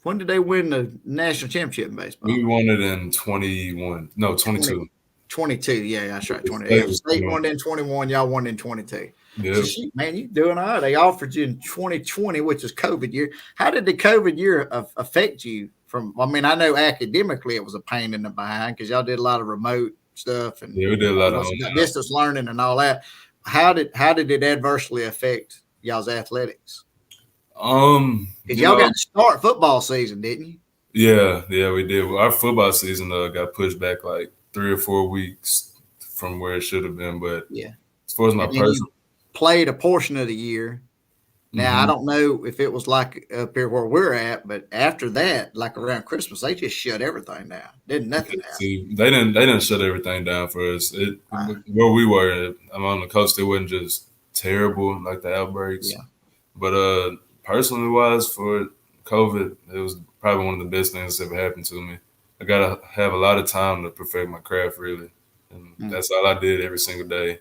When did they win the national championship in baseball? We won it in 21. No, 22. 22. Yeah, that's right. 20. Yeah, State won in 21. Y'all won in 22. Yeah. So man, you doing all right. They offered you in 2020, which is COVID year. How did the COVID year affect you? I know academically it was a pain in the behind because y'all did a lot of remote stuff and we did a lot of distance learning and all that. How did it adversely affect y'all's athletics? Because y'all got to start football season, didn't you? Yeah, we did. Our football season got pushed back like 3 or 4 weeks from where it should have been. But yeah, as far as my personal, played a portion of the year. Now I don't know if it was like up here where we're at, but after that, like around Christmas, they just shut everything down. Didn't nothing happen. See, they didn't shut everything down for us. Where we were, I'm on the coast. It wasn't just terrible like the outbreaks. Yeah. But personally wise, for COVID, it was probably one of the best things that's ever happened to me. I got to have a lot of time to perfect my craft, really. And that's all I did every single day.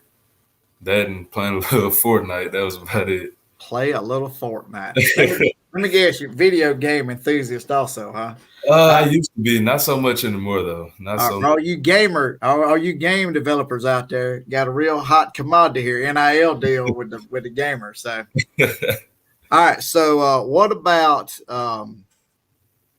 That and playing a little Fortnite, that was about it. Play a little Fortnite. Let me guess, you're a video game enthusiast also, huh? I used to be, not so much anymore, though. Not so much. All you game developers out there got a real hot commodity here, NIL deal with the gamers. So, all right. So, what about? I'm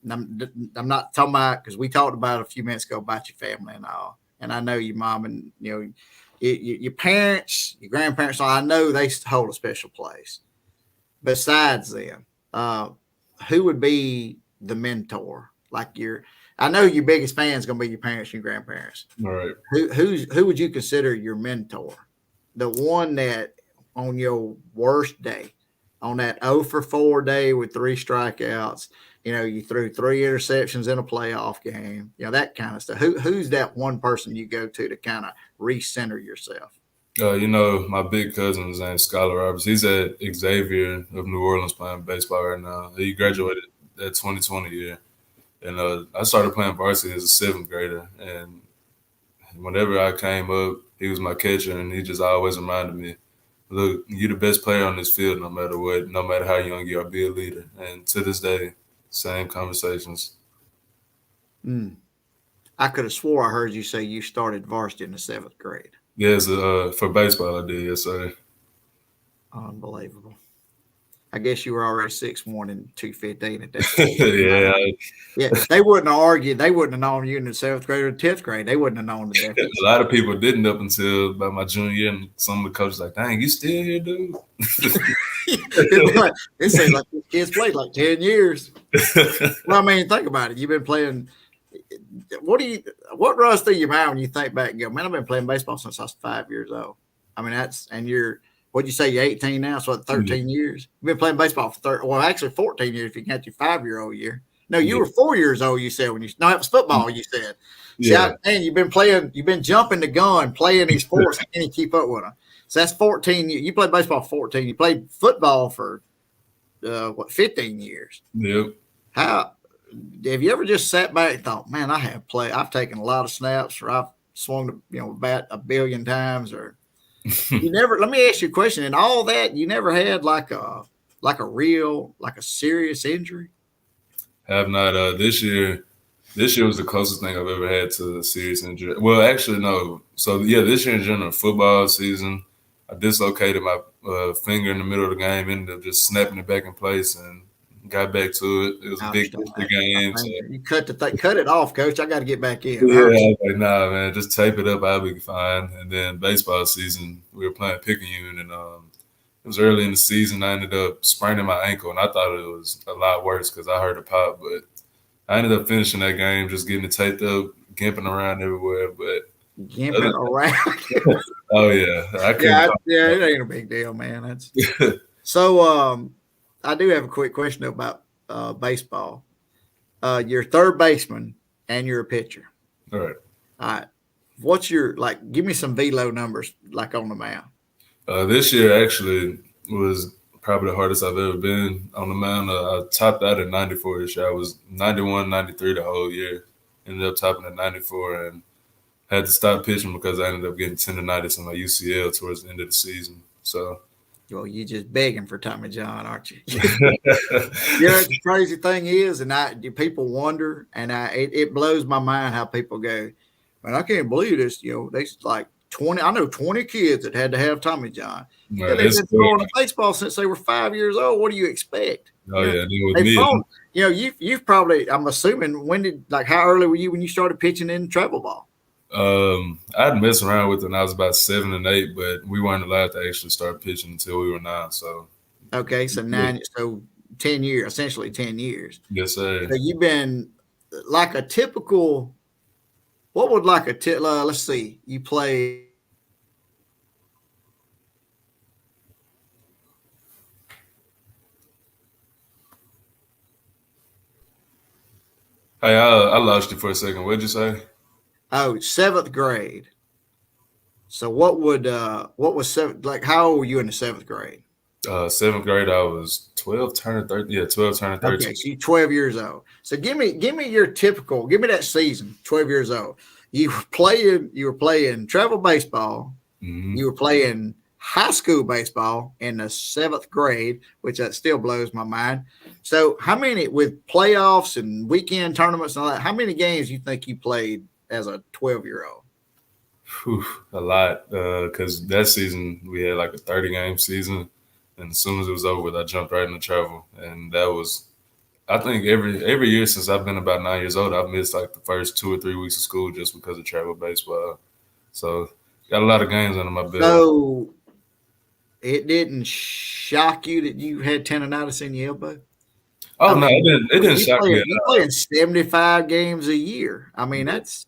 not talking about because we talked about a few minutes ago about your family and all, and I know your mom and your parents, your grandparents. I know they hold a special place. Besides them, who would be the mentor? I know your biggest fan is going to be your parents and your grandparents. All right. Who would you consider your mentor? The one that on your worst day, on that 0 for 4 day with 3 strikeouts, you threw 3 interceptions in a playoff game, that kind of stuff. Who's that one person you go to kind of recenter yourself? My big cousin, his name's Skylar Roberts. He's at Xavier of New Orleans playing baseball right now. He graduated that 2020 year. And I started playing varsity as a 7th grader. And whenever I came up, he was my catcher, and he just always reminded me, look, you're the best player on this field no matter what, no matter how young you are, be a leader. And to this day, same conversations. I could have swore I heard you say you started varsity in the 7th grade. Yes, for baseball I did, yes, sir. Unbelievable. I guess you were already 6'1" and 215 at that point. Yeah. They wouldn't have argued. They wouldn't have known you in the 7th grade or 10th grade. They wouldn't have known the difference. A lot of people didn't up until about my junior year, and some of the coaches like, dang, you still here, dude? It seems like these kids played like 10 years. Well, I mean, think about it. You've been playing. What runs through your mind when you think back and go, man, I've been playing baseball since I was 5 years old. I mean, what'd you say, you're 18 now? So 13 years? You've been playing baseball for 14 years if you count your 5-year-old year. No, you were 4 years old. You said it was football. You said, Yeah. man, you've been jumping the gun, playing these sports. Can you keep up with them? So that's 14. You played baseball 14. You played football for 15 years. Yep. How have you ever just sat back and thought, man, I've taken a lot of snaps, or I've swung the bat a billion times, or you never? Let me ask you a question. In all that, you never had like a serious injury? Have not. This year was the closest thing I've ever had to a serious injury. Well, actually, no. So yeah, this year in general, football season, I dislocated my finger in the middle of the game, ended up just snapping it back in place and got back to it. It was a big game. So. You cut it off, Coach. I got to get back in. Yeah, I was like, nah, man, just tape it up. I'll be fine. And then baseball season, we were playing Picayune, and it was early in the season. I ended up spraining my ankle, and I thought it was a lot worse because I heard a pop. But I ended up finishing that game, just getting it taped up, gimping around everywhere. But gimping around. Oh yeah, it ain't a big deal, man. That's so. I do have a quick question about baseball. You're third baseman and you're a pitcher. All right. What's your give me some velo numbers on the mound. This year actually was probably the hardest I've ever been on the mound. I topped out at 94 this year. I was 91, 93 the whole year. Ended up topping at 94 and had to stop pitching because I ended up getting tendonitis in my UCL towards the end of the season. So. Well, you're just begging for Tommy John, aren't you? The crazy thing is, and people wonder, and it blows my mind how people go, man, I can't believe this. They like 20. I know 20 kids that had to have Tommy John. No, they've been throwing baseball since they were 5 years old. What do you expect? Oh yeah, with me. You've probably. I'm assuming how early were you when you started pitching in travel ball? I'd mess around with it when I was about 7 and 8, but we weren't allowed to actually start pitching until we were 9. So okay, so 9, so 10 years, essentially 10 years. Yes, sir. So you've been like a typical. What would let's see, you play. Hey, I lost you for a second. What'd you say? Oh, 7th grade. So what was 7th? How old were you in the 7th grade? 7th grade, I was 12 turning 13. Yeah, 12 turning 13. Okay, so you're 12 years old. So give me your typical. Give me that season. 12 years old. You were playing travel baseball. Mm-hmm. You were playing high school baseball in the 7th grade, which that still blows my mind. So how many, with playoffs and weekend tournaments and all that, how many games you think you played as a 12-year-old? A lot, because that season we had like a 30-game season, and as soon as it was over with, I jumped right into travel, and that was, I think every year since I've been about 9 years old, I've missed like the first 2 or 3 weeks of school just because of travel baseball. So got a lot of games under my belt. So it didn't shock you that you had tendonitis in your elbow? Oh, no, it didn't shock me. You're playing 75 games a year. I mean, that's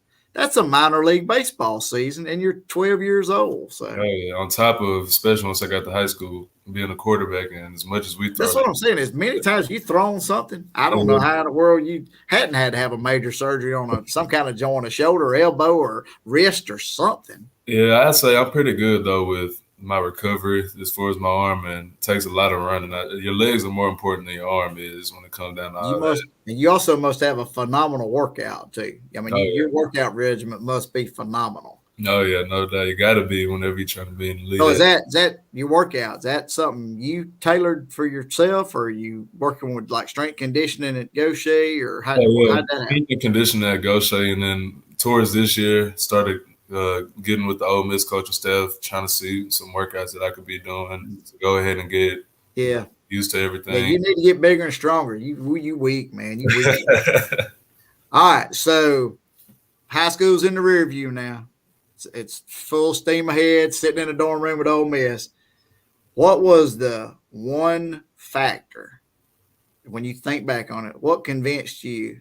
a minor league baseball season, and you're 12 years old. So on top of, especially once I got to high school, being a quarterback, and as much as we throw. That's what I'm saying. As many times you thrown something, I don't know how in the world you hadn't had to have a major surgery on some kind of joint, a shoulder, or elbow, or wrist, or something. Yeah, I'd say I'm pretty good though with my recovery as far as my arm, and it takes a lot of running. Your legs are more important than your arm is when it comes down to all that. And you also must have a phenomenal workout too. I mean, your workout regimen must be phenomenal. No, yeah, no doubt. You got to be whenever you're trying to be in the league. So is that your workout? Is that something you tailored for yourself, or are you working with like strength conditioning at Gautier, or how did that happen? Conditioning at Gautier, and then towards this year started getting with the Ole Miss coaching staff, trying to see some workouts that I could be doing to go ahead and get used to everything. Yeah, you need to get bigger and stronger. You weak, man. You weak. All right, so high school's in the rear view now. It's full steam ahead, sitting in a dorm room with Ole Miss. What was the one factor, when you think back on it, what convinced you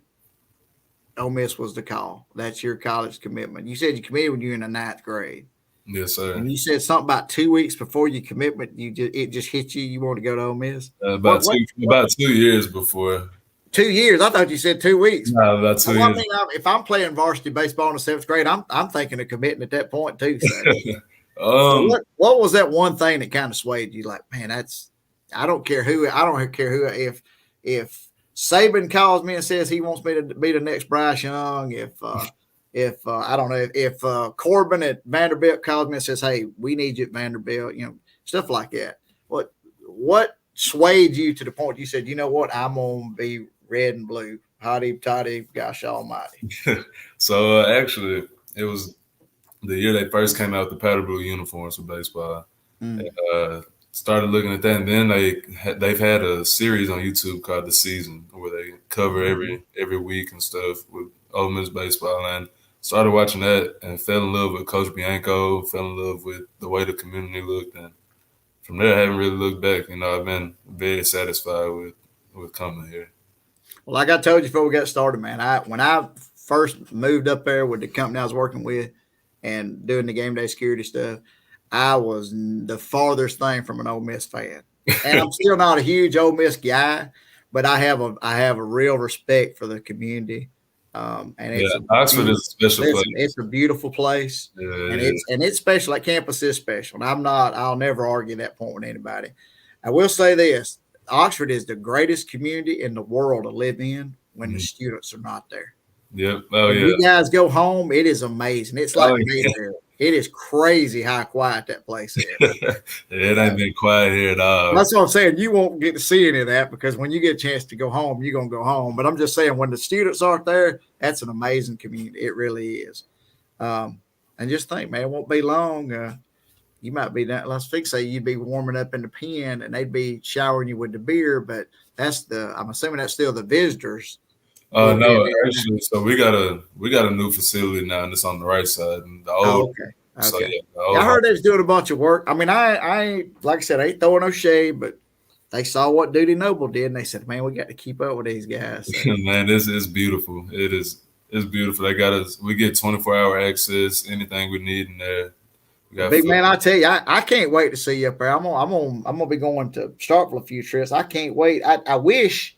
Ole Miss was the call? That's your college commitment. You said you committed when you were in the 9th grade. Yes, sir. And you said something about 2 weeks before your commitment, it just hit you. You wanted to go to Ole Miss. About 2 years before. 2 years. I thought you said 2 weeks. No, about 2 years. I mean, if I'm playing varsity baseball in the 7th grade, I'm thinking of committing at that point too. So, so what was that one thing that kind of swayed you? Like, man, I don't care who. If Saban calls me and says he wants me to be the next Bryce Young, if I don't know, if Corbin at Vanderbilt calls me and says, hey, we need you at Vanderbilt, stuff like that. What swayed you to the point you said, you know what, I'm going to be red and blue, hotty toddy, gosh almighty? So actually, it was the year they first came out with the powder blue uniforms for baseball. Started looking at that, and then they've had a series on YouTube called The Season, where they cover every week and stuff with Ole Miss baseball. And started watching that and fell in love with Coach Bianco, fell in love with the way the community looked, and from there I haven't really looked back. I've been very satisfied with coming here. Well, like I told you before we got started, man, when I first moved up there with the company I was working with and doing the game day security stuff, I was the farthest thing from an Ole Miss fan. And I'm still not a huge Ole Miss guy, but I have a real respect for the community. Oxford is a special place. It's a beautiful place. Yeah, and it's special. That campus is special. And I'll never argue that point with anybody. I will say this. Oxford is the greatest community in the world to live in when the students are not there. Yep. When you guys go home, it is amazing. It's like it is crazy how quiet that place is. It ain't been quiet here at all. That's what I'm saying. You won't get to see any of that because when you get a chance to go home, you're going to go home. But I'm just saying when the students aren't there, that's an amazing community. It really is. And just think, man, it won't be long. You might be that. Let's say you'd be warming up in the pen and they'd be showering you with the beer. But I'm assuming that's still the visitors. No, actually, so we got a new facility now, and it's on the right side. And the old, okay. So, I heard they was doing a bunch of work. I mean, I like I said, I ain't throwing no shade, but they saw what Duty Noble did, and they said, "Man, we got to keep up with these guys." So. Man, it's beautiful. It's beautiful. They got us. We get 24-hour access. Anything we need in there. Big man, I tell you, I can't wait to see you up there. I'm gonna be going to Starkville a few trips. I can't wait. I wish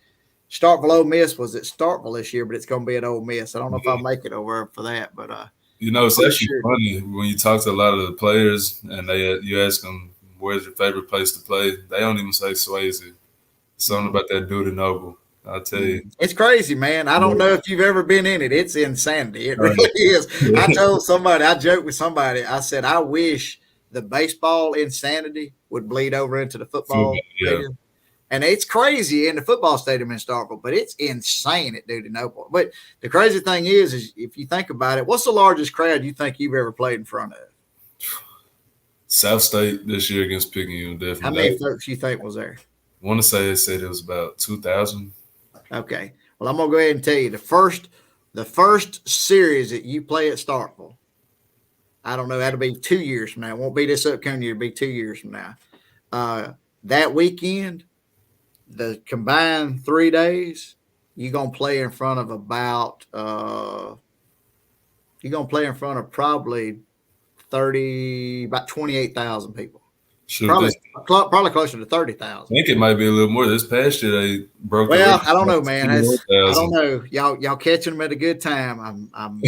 Starkville Ole Miss was at Starkville this year, but it's going to be at Ole Miss. I don't know if I'll make it over for that, but it's actually funny when you talk to a lot of the players and you ask them where's your favorite place to play. They don't even say Swayze. Something about that Duty Noble. I'll tell you, it's crazy, man. I don't know if you've ever been in it. It's insanity. It really is. I joked with somebody. I said, I wish the baseball insanity would bleed over into the football stadium. And it's crazy in the football stadium in Starkville, but it's insane at Duty Noble. But the crazy thing is if you think about it, what's the largest crowd you think you've ever played in front of? South State this year against Picayune, definitely. How many folks you think was there? I want to say it said it was about 2,000. Okay. Well, I'm going to go ahead and tell you the first series that you play at Starkville, I don't know, that'll be 2 years from now. It won't be this upcoming year. It'll be 2 years from now. That weekend, the combined 3 days, you're going to play in front of probably about 28,000 people. Sure, probably closer to 30,000. I think it might be a little more. This past year they broke. Well, I don't know, man. I don't know. Y'all catching them at a good time. I'm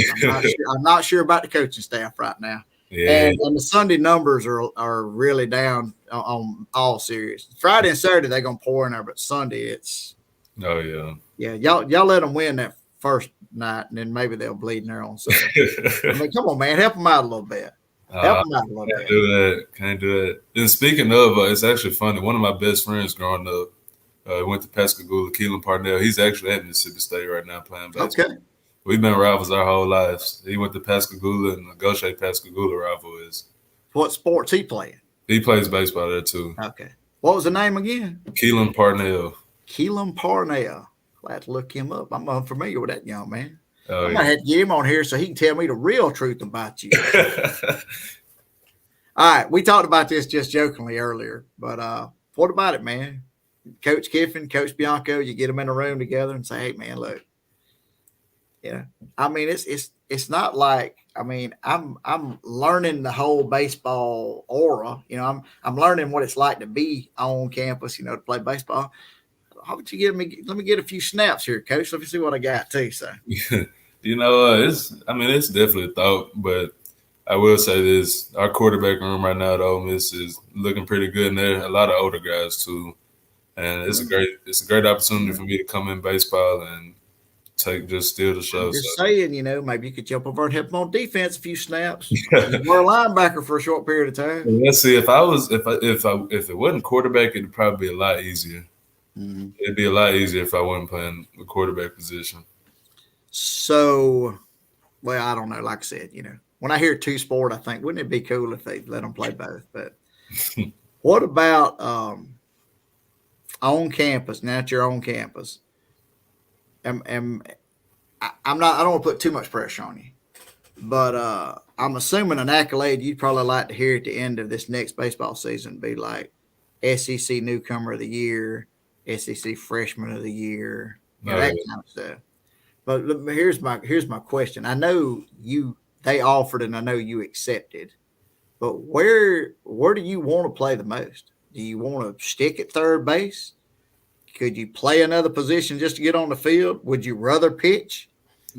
not sure about the coaching staff right now. Yeah. And the Sunday numbers are really down on all series. Friday and Saturday they're gonna pour in there, but Sunday it's. Oh yeah. Yeah, y'all let them win that first night, and then maybe they'll bleed in there on Sunday. I mean, come on, man, help them out a little bit. Help them out a little bit. Can't do that. And speaking of, it's actually funny. One of my best friends growing up went to Pascagoula. Keelan Parnell. He's actually at Mississippi State right now playing basketball. Okay. We've been rivals our whole lives. He went to Pascagoula, and the Gaucher Pascagoula rival is. What sports he playing? He plays baseball there too. Okay. What was the name again? Keelan Parnell. Keelan Parnell. Glad to look him up. I'm unfamiliar with that young man. Oh, I might have to get him on here so he can tell me the real truth about you. All right. We talked about this just jokingly earlier, but what about it, man? Coach Kiffin, Coach Bianco, you get them in a room together and say, hey, man, look. Yeah, I mean it's not like I'm learning the whole baseball aura. I'm learning what it's like to be on campus, to play baseball. how would you give me? Let me get a few snaps here, Coach. Let me see what I got too. So, it's definitely a thought, but I will say this: our quarterback room right now at Ole Miss is looking pretty good, and there are a lot of older guys too. And it's a great opportunity for me to come in baseball and steal the show. I'm just saying, maybe you could jump over and help them on defense a few snaps. You were a linebacker for a short period of time. Let's see. If it wasn't quarterback, it'd probably be a lot easier. Mm-hmm. It'd be a lot easier if I wasn't playing the quarterback position. So, well, I don't know. Like I said, when I hear two sport, I think wouldn't it be cool if they let them play both? But what about on campus? Now at your own campus, I'm not. I don't want to put too much pressure on you, but I'm assuming an accolade you'd probably like to hear at the end of this next baseball season be like SEC Newcomer of the Year, SEC Freshman of the Year, that kind of stuff. But here's my question. I know they offered and I know you accepted, but where do you want to play the most? Do you want to stick at third base? Could you play another position just to get on the field? Would you rather pitch?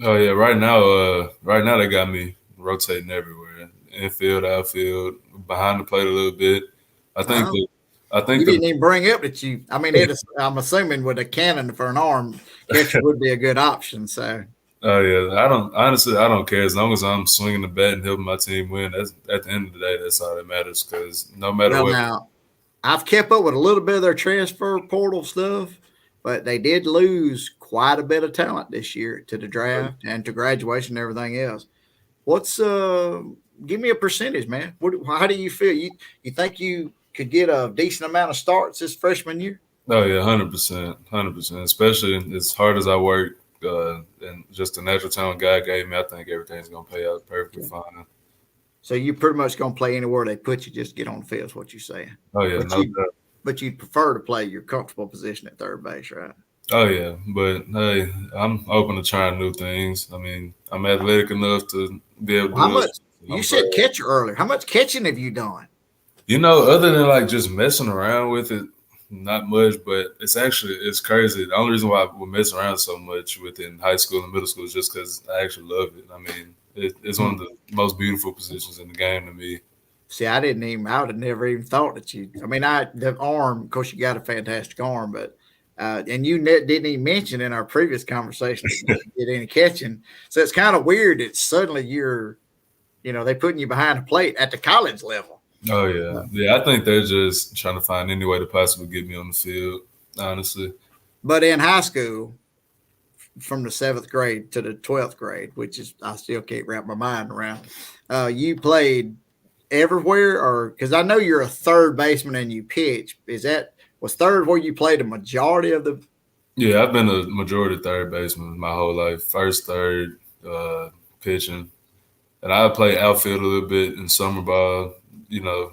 Oh yeah, right now they got me rotating everywhere. Infield, outfield, behind the plate a little bit. I think you didn't even bring up that you. I mean, I'm assuming with a cannon for an arm, catcher would be a good option. So. Oh yeah, I don't care as long as I'm swinging the bat and helping my team win. That's at the end of the day, that's all that matters. Because no matter what. Now, I've kept up with a little bit of their transfer portal stuff, but they did lose quite a bit of talent this year to the draft and to graduation and everything else. Give me a percentage, man. How do you feel? You think you could get a decent amount of starts this freshman year? Oh yeah, 100%. Especially as hard as I work and just the natural talent God gave me, I think everything's gonna pay out perfectly fine. So you pretty much gonna play anywhere they put you, just get on the field is what you're saying. Oh yeah, no doubt. But you'd prefer to play your comfortable position at third base, right? Oh yeah, but hey, I'm open to trying new things. I mean, I'm athletic enough to be able to. How much? You said catcher earlier. How much catching have you done? Other than like just messing around with it, not much. But it's crazy. The only reason why I would mess around so much within high school and middle school is just because I actually love it. I mean, it's one of the most beautiful positions in the game to me. See, I would have never even thought that you. I mean, the arm. Of course, you got a fantastic arm, but. And you didn't even mention in our previous conversation that you did any catching. So it's kind of weird that suddenly they're putting you behind the plate at the college level. Oh, yeah. Yeah, I think they're just trying to find any way to possibly get me on the field, honestly. But in high school, from the 7th grade to the 12th grade, which is I still can't wrap my mind around, you played everywhere? Or because I know you're a third baseman and you pitch. Was third where you played a majority of the? Yeah, I've been a majority third baseman my whole life. First, third, pitching, and I play outfield a little bit in summer ball.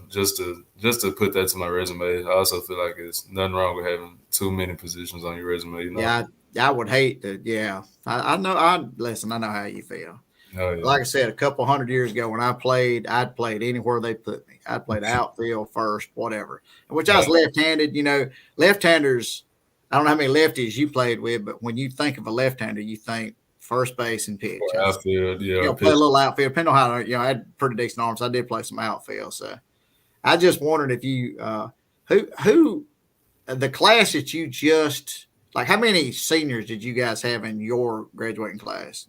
Just to put that to my resume. I also feel like it's nothing wrong with having too many positions on your resume. Yeah, I would hate to. Yeah, I know. Listen. I know how you feel. Oh, yeah. Like I said, a couple 100 years ago when I played, I'd played anywhere they put me. I'd played outfield, first, whatever. Which I was left-handed. Left-handers, I don't know how many lefties you played with, but when you think of a left-hander, you think first base and pitch. Outfield, yeah. Play a little outfield. Depending on how, I had pretty decent arms. I did play some outfield. So I just wondered if you, who, the class that you just, like how many seniors did you guys have in your graduating class?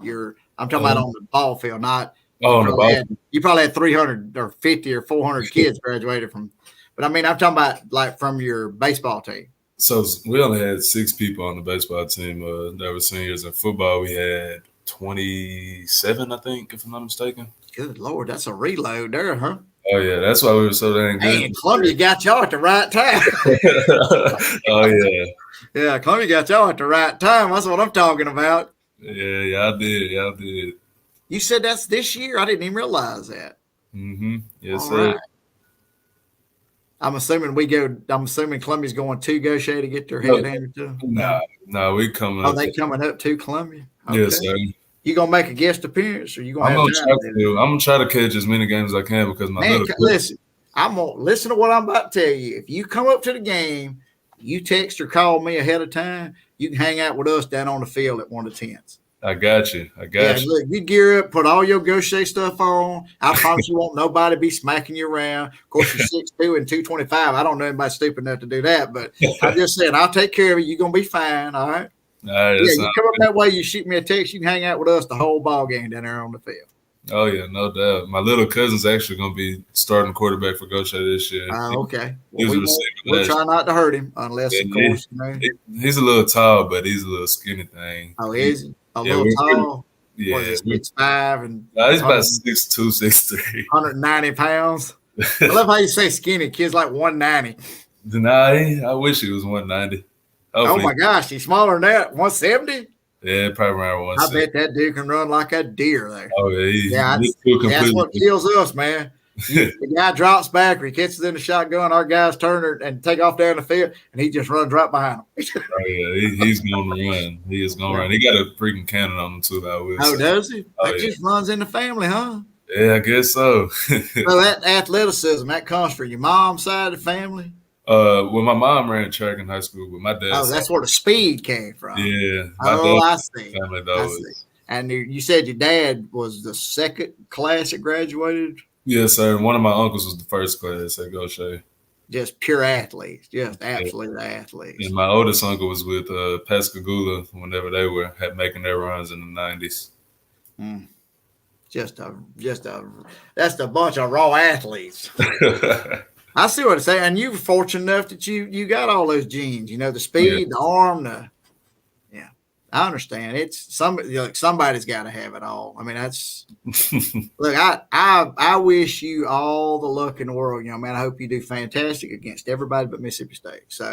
I'm talking about on the ball field, not. You probably had 300 or 50 or 400 kids graduated from, but I mean, I'm talking about like from your baseball team. So we only had 6 people on the baseball team that were seniors. In football, we had 27, I think, if I'm not mistaken. Good Lord, that's a reload there, huh? Oh, yeah, that's why we were so dang good. Hey, Columbia got y'all at the right time. Oh, yeah. Yeah, Columbia got y'all at the right time. That's what I'm talking about. Yeah, I did. You said that's this year? I didn't even realize that. Mm-hmm. Yes, all sir. Right. I'm assuming Columbia's going to Gautier to get their head handed to them. No, we coming up. Oh, they coming up to Columbia? Okay. Yes, sir. You gonna make a guest appearance, or you gonna? I'm gonna try to catch as many games as I can because listen. I'm gonna listen to what I'm about to tell you. If you come up to the game, you text or call me ahead of time, you can hang out with us down on the field at one of the tents. I got you. Look, you gear up, put all your Gautier stuff on. I promise you won't nobody be smacking you around. Of course, you're 6'2" and 225. I don't know anybody stupid enough to do that, but I'm just saying, I'll take care of you. You're going to be fine, all right? All right, you come up that way, you shoot me a text, you can hang out with us the whole ball game down there on the field. Oh, yeah, no doubt. My little cousin's actually going to be starting quarterback for Gautier this year. Okay. Well, we'll try not to hurt him unless, of course, he's a little tall, but he's a little skinny thing. Oh, is he? A little tall? Yeah. 6'5" and he's about 6'2", 6'3". 190 pounds. I love how you say skinny. Kid's like 190. Nah, I wish he was 190. Hopefully. Oh, my gosh. He's smaller than that. 170? Yeah, probably around 170. I bet that dude can run like a deer there. Oh, yeah. That's what kills us, man. The guy drops back or he catches in the shotgun, our guys turn and take off down the field, and he just runs right behind him. Oh, yeah, he's going to run. He is going to run. He got a freaking cannon on him, too, I will say. Does he? That just runs in the family, huh? Yeah, I guess so. Well, that athleticism, that comes from your mom's side of the family? Well, my mom ran track in high school, but my dad. Oh, that's where the speed came from. Yeah. I see. Family And you said your dad was the second class that graduated? Yes, sir. One of my uncles was the first class at Gautier. Just pure athletes, just absolute athletes. And my oldest uncle was with Pascagoula whenever they were making their runs in the 90s. That's a bunch of raw athletes. I see what I'm saying. And you were fortunate enough that you got all those genes, the speed, the arm, I understand. It's somebody's got to have it all. I mean, that's look. I wish you all the luck in the world, young man. I hope you do fantastic against everybody but Mississippi State. So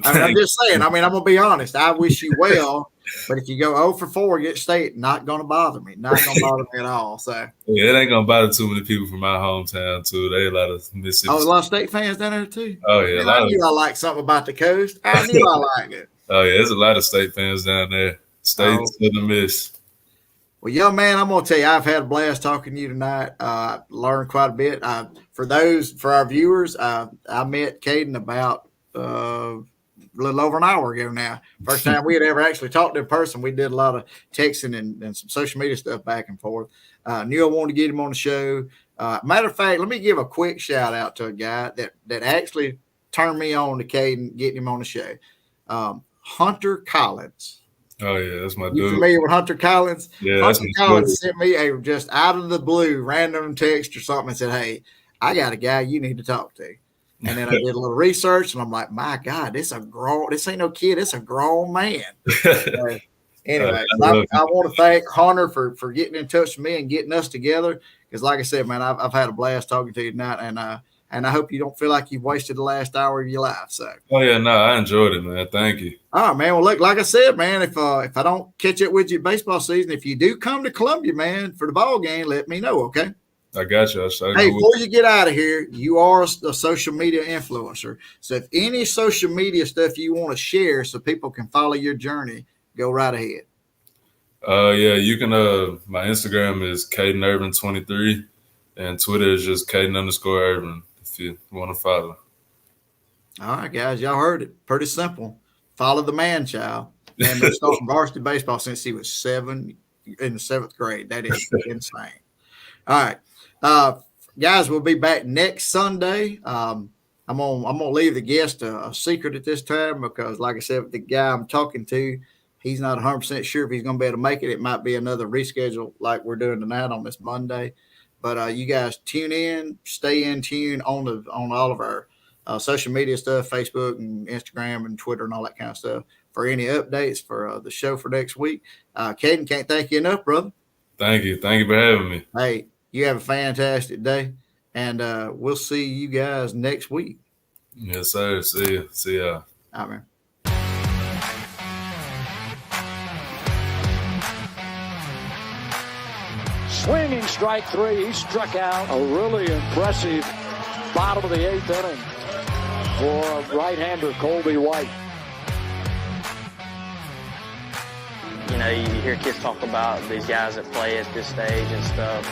I'm just saying. I mean, I'm gonna be honest. I wish you well, but if you go 0 for 4 against State, not gonna bother me. Not gonna bother me at all. So yeah, it ain't gonna bother too many people from my hometown too. They a lot of Mississippi. Oh, a lot of State fans down there too. Oh yeah, man, I knew I liked something about the coast. I knew I liked it. Oh, yeah, there's a lot of State fans down there. State's in the miss. Well, young man, I'm going to tell you, I've had a blast talking to you tonight. Learned quite a bit. For our viewers, I met Caden about a little over an hour ago now. First time we had ever actually talked in person. We did a lot of texting and some social media stuff back and forth. Knew I wanted to get him on the show. Matter of fact, let me give a quick shout out to a guy that actually turned me on to Caden, getting him on the show. Hunter Collins. Oh yeah, that's my dude. You familiar with Hunter Collins? Yeah, Hunter Collins sent me a just out of the blue random text or something and said, "Hey, I got a guy you need to talk to." And then I did a little research and I'm like, "My God, this ain't no kid, it's a grown man." Anyway, I want to thank Hunter for getting in touch with me and getting us together. Because like I said, man, I've had a blast talking to you tonight, and I hope you don't feel like you've wasted the last hour of your life. So. Oh yeah, no, I enjoyed it, man. Thank you. All right, man. Well, look, like I said, man, if I don't catch up with you baseball season, if you do come to Columbia, man, for the ball game, let me know, okay? I got you. Hey, before you get out of here, you are a social media influencer. So if any social media stuff you want to share so people can follow your journey, go right ahead. Yeah, you can. My Instagram is CadenIrvin23, and Twitter is just Caden_Irvin. If you want to follow. All right, guys, y'all heard it. Pretty simple. Follow the man child. And been starting varsity baseball since he was 7 in the 7th grade. That is insane. All right, guys, we'll be back next Sunday. I'm gonna leave the guest a secret at this time because, like I said, the guy I'm talking to, he's not 100% sure if he's gonna be able to make it. It might be another reschedule like we're doing tonight on this Monday. But you guys tune in, stay in tune on all of our social media stuff, Facebook and Instagram and Twitter and all that kind of stuff for any updates for the show for next week. Caden, can't thank you enough, brother. Thank you. Thank you for having me. Hey, you have a fantastic day, and we'll see you guys next week. Yes, sir. See ya. See ya. All right, man. Swinging strike 3. He struck out. A really impressive bottom of the 8th inning for right-hander Colby White. You know, you hear kids talk about these guys that play at this stage and stuff.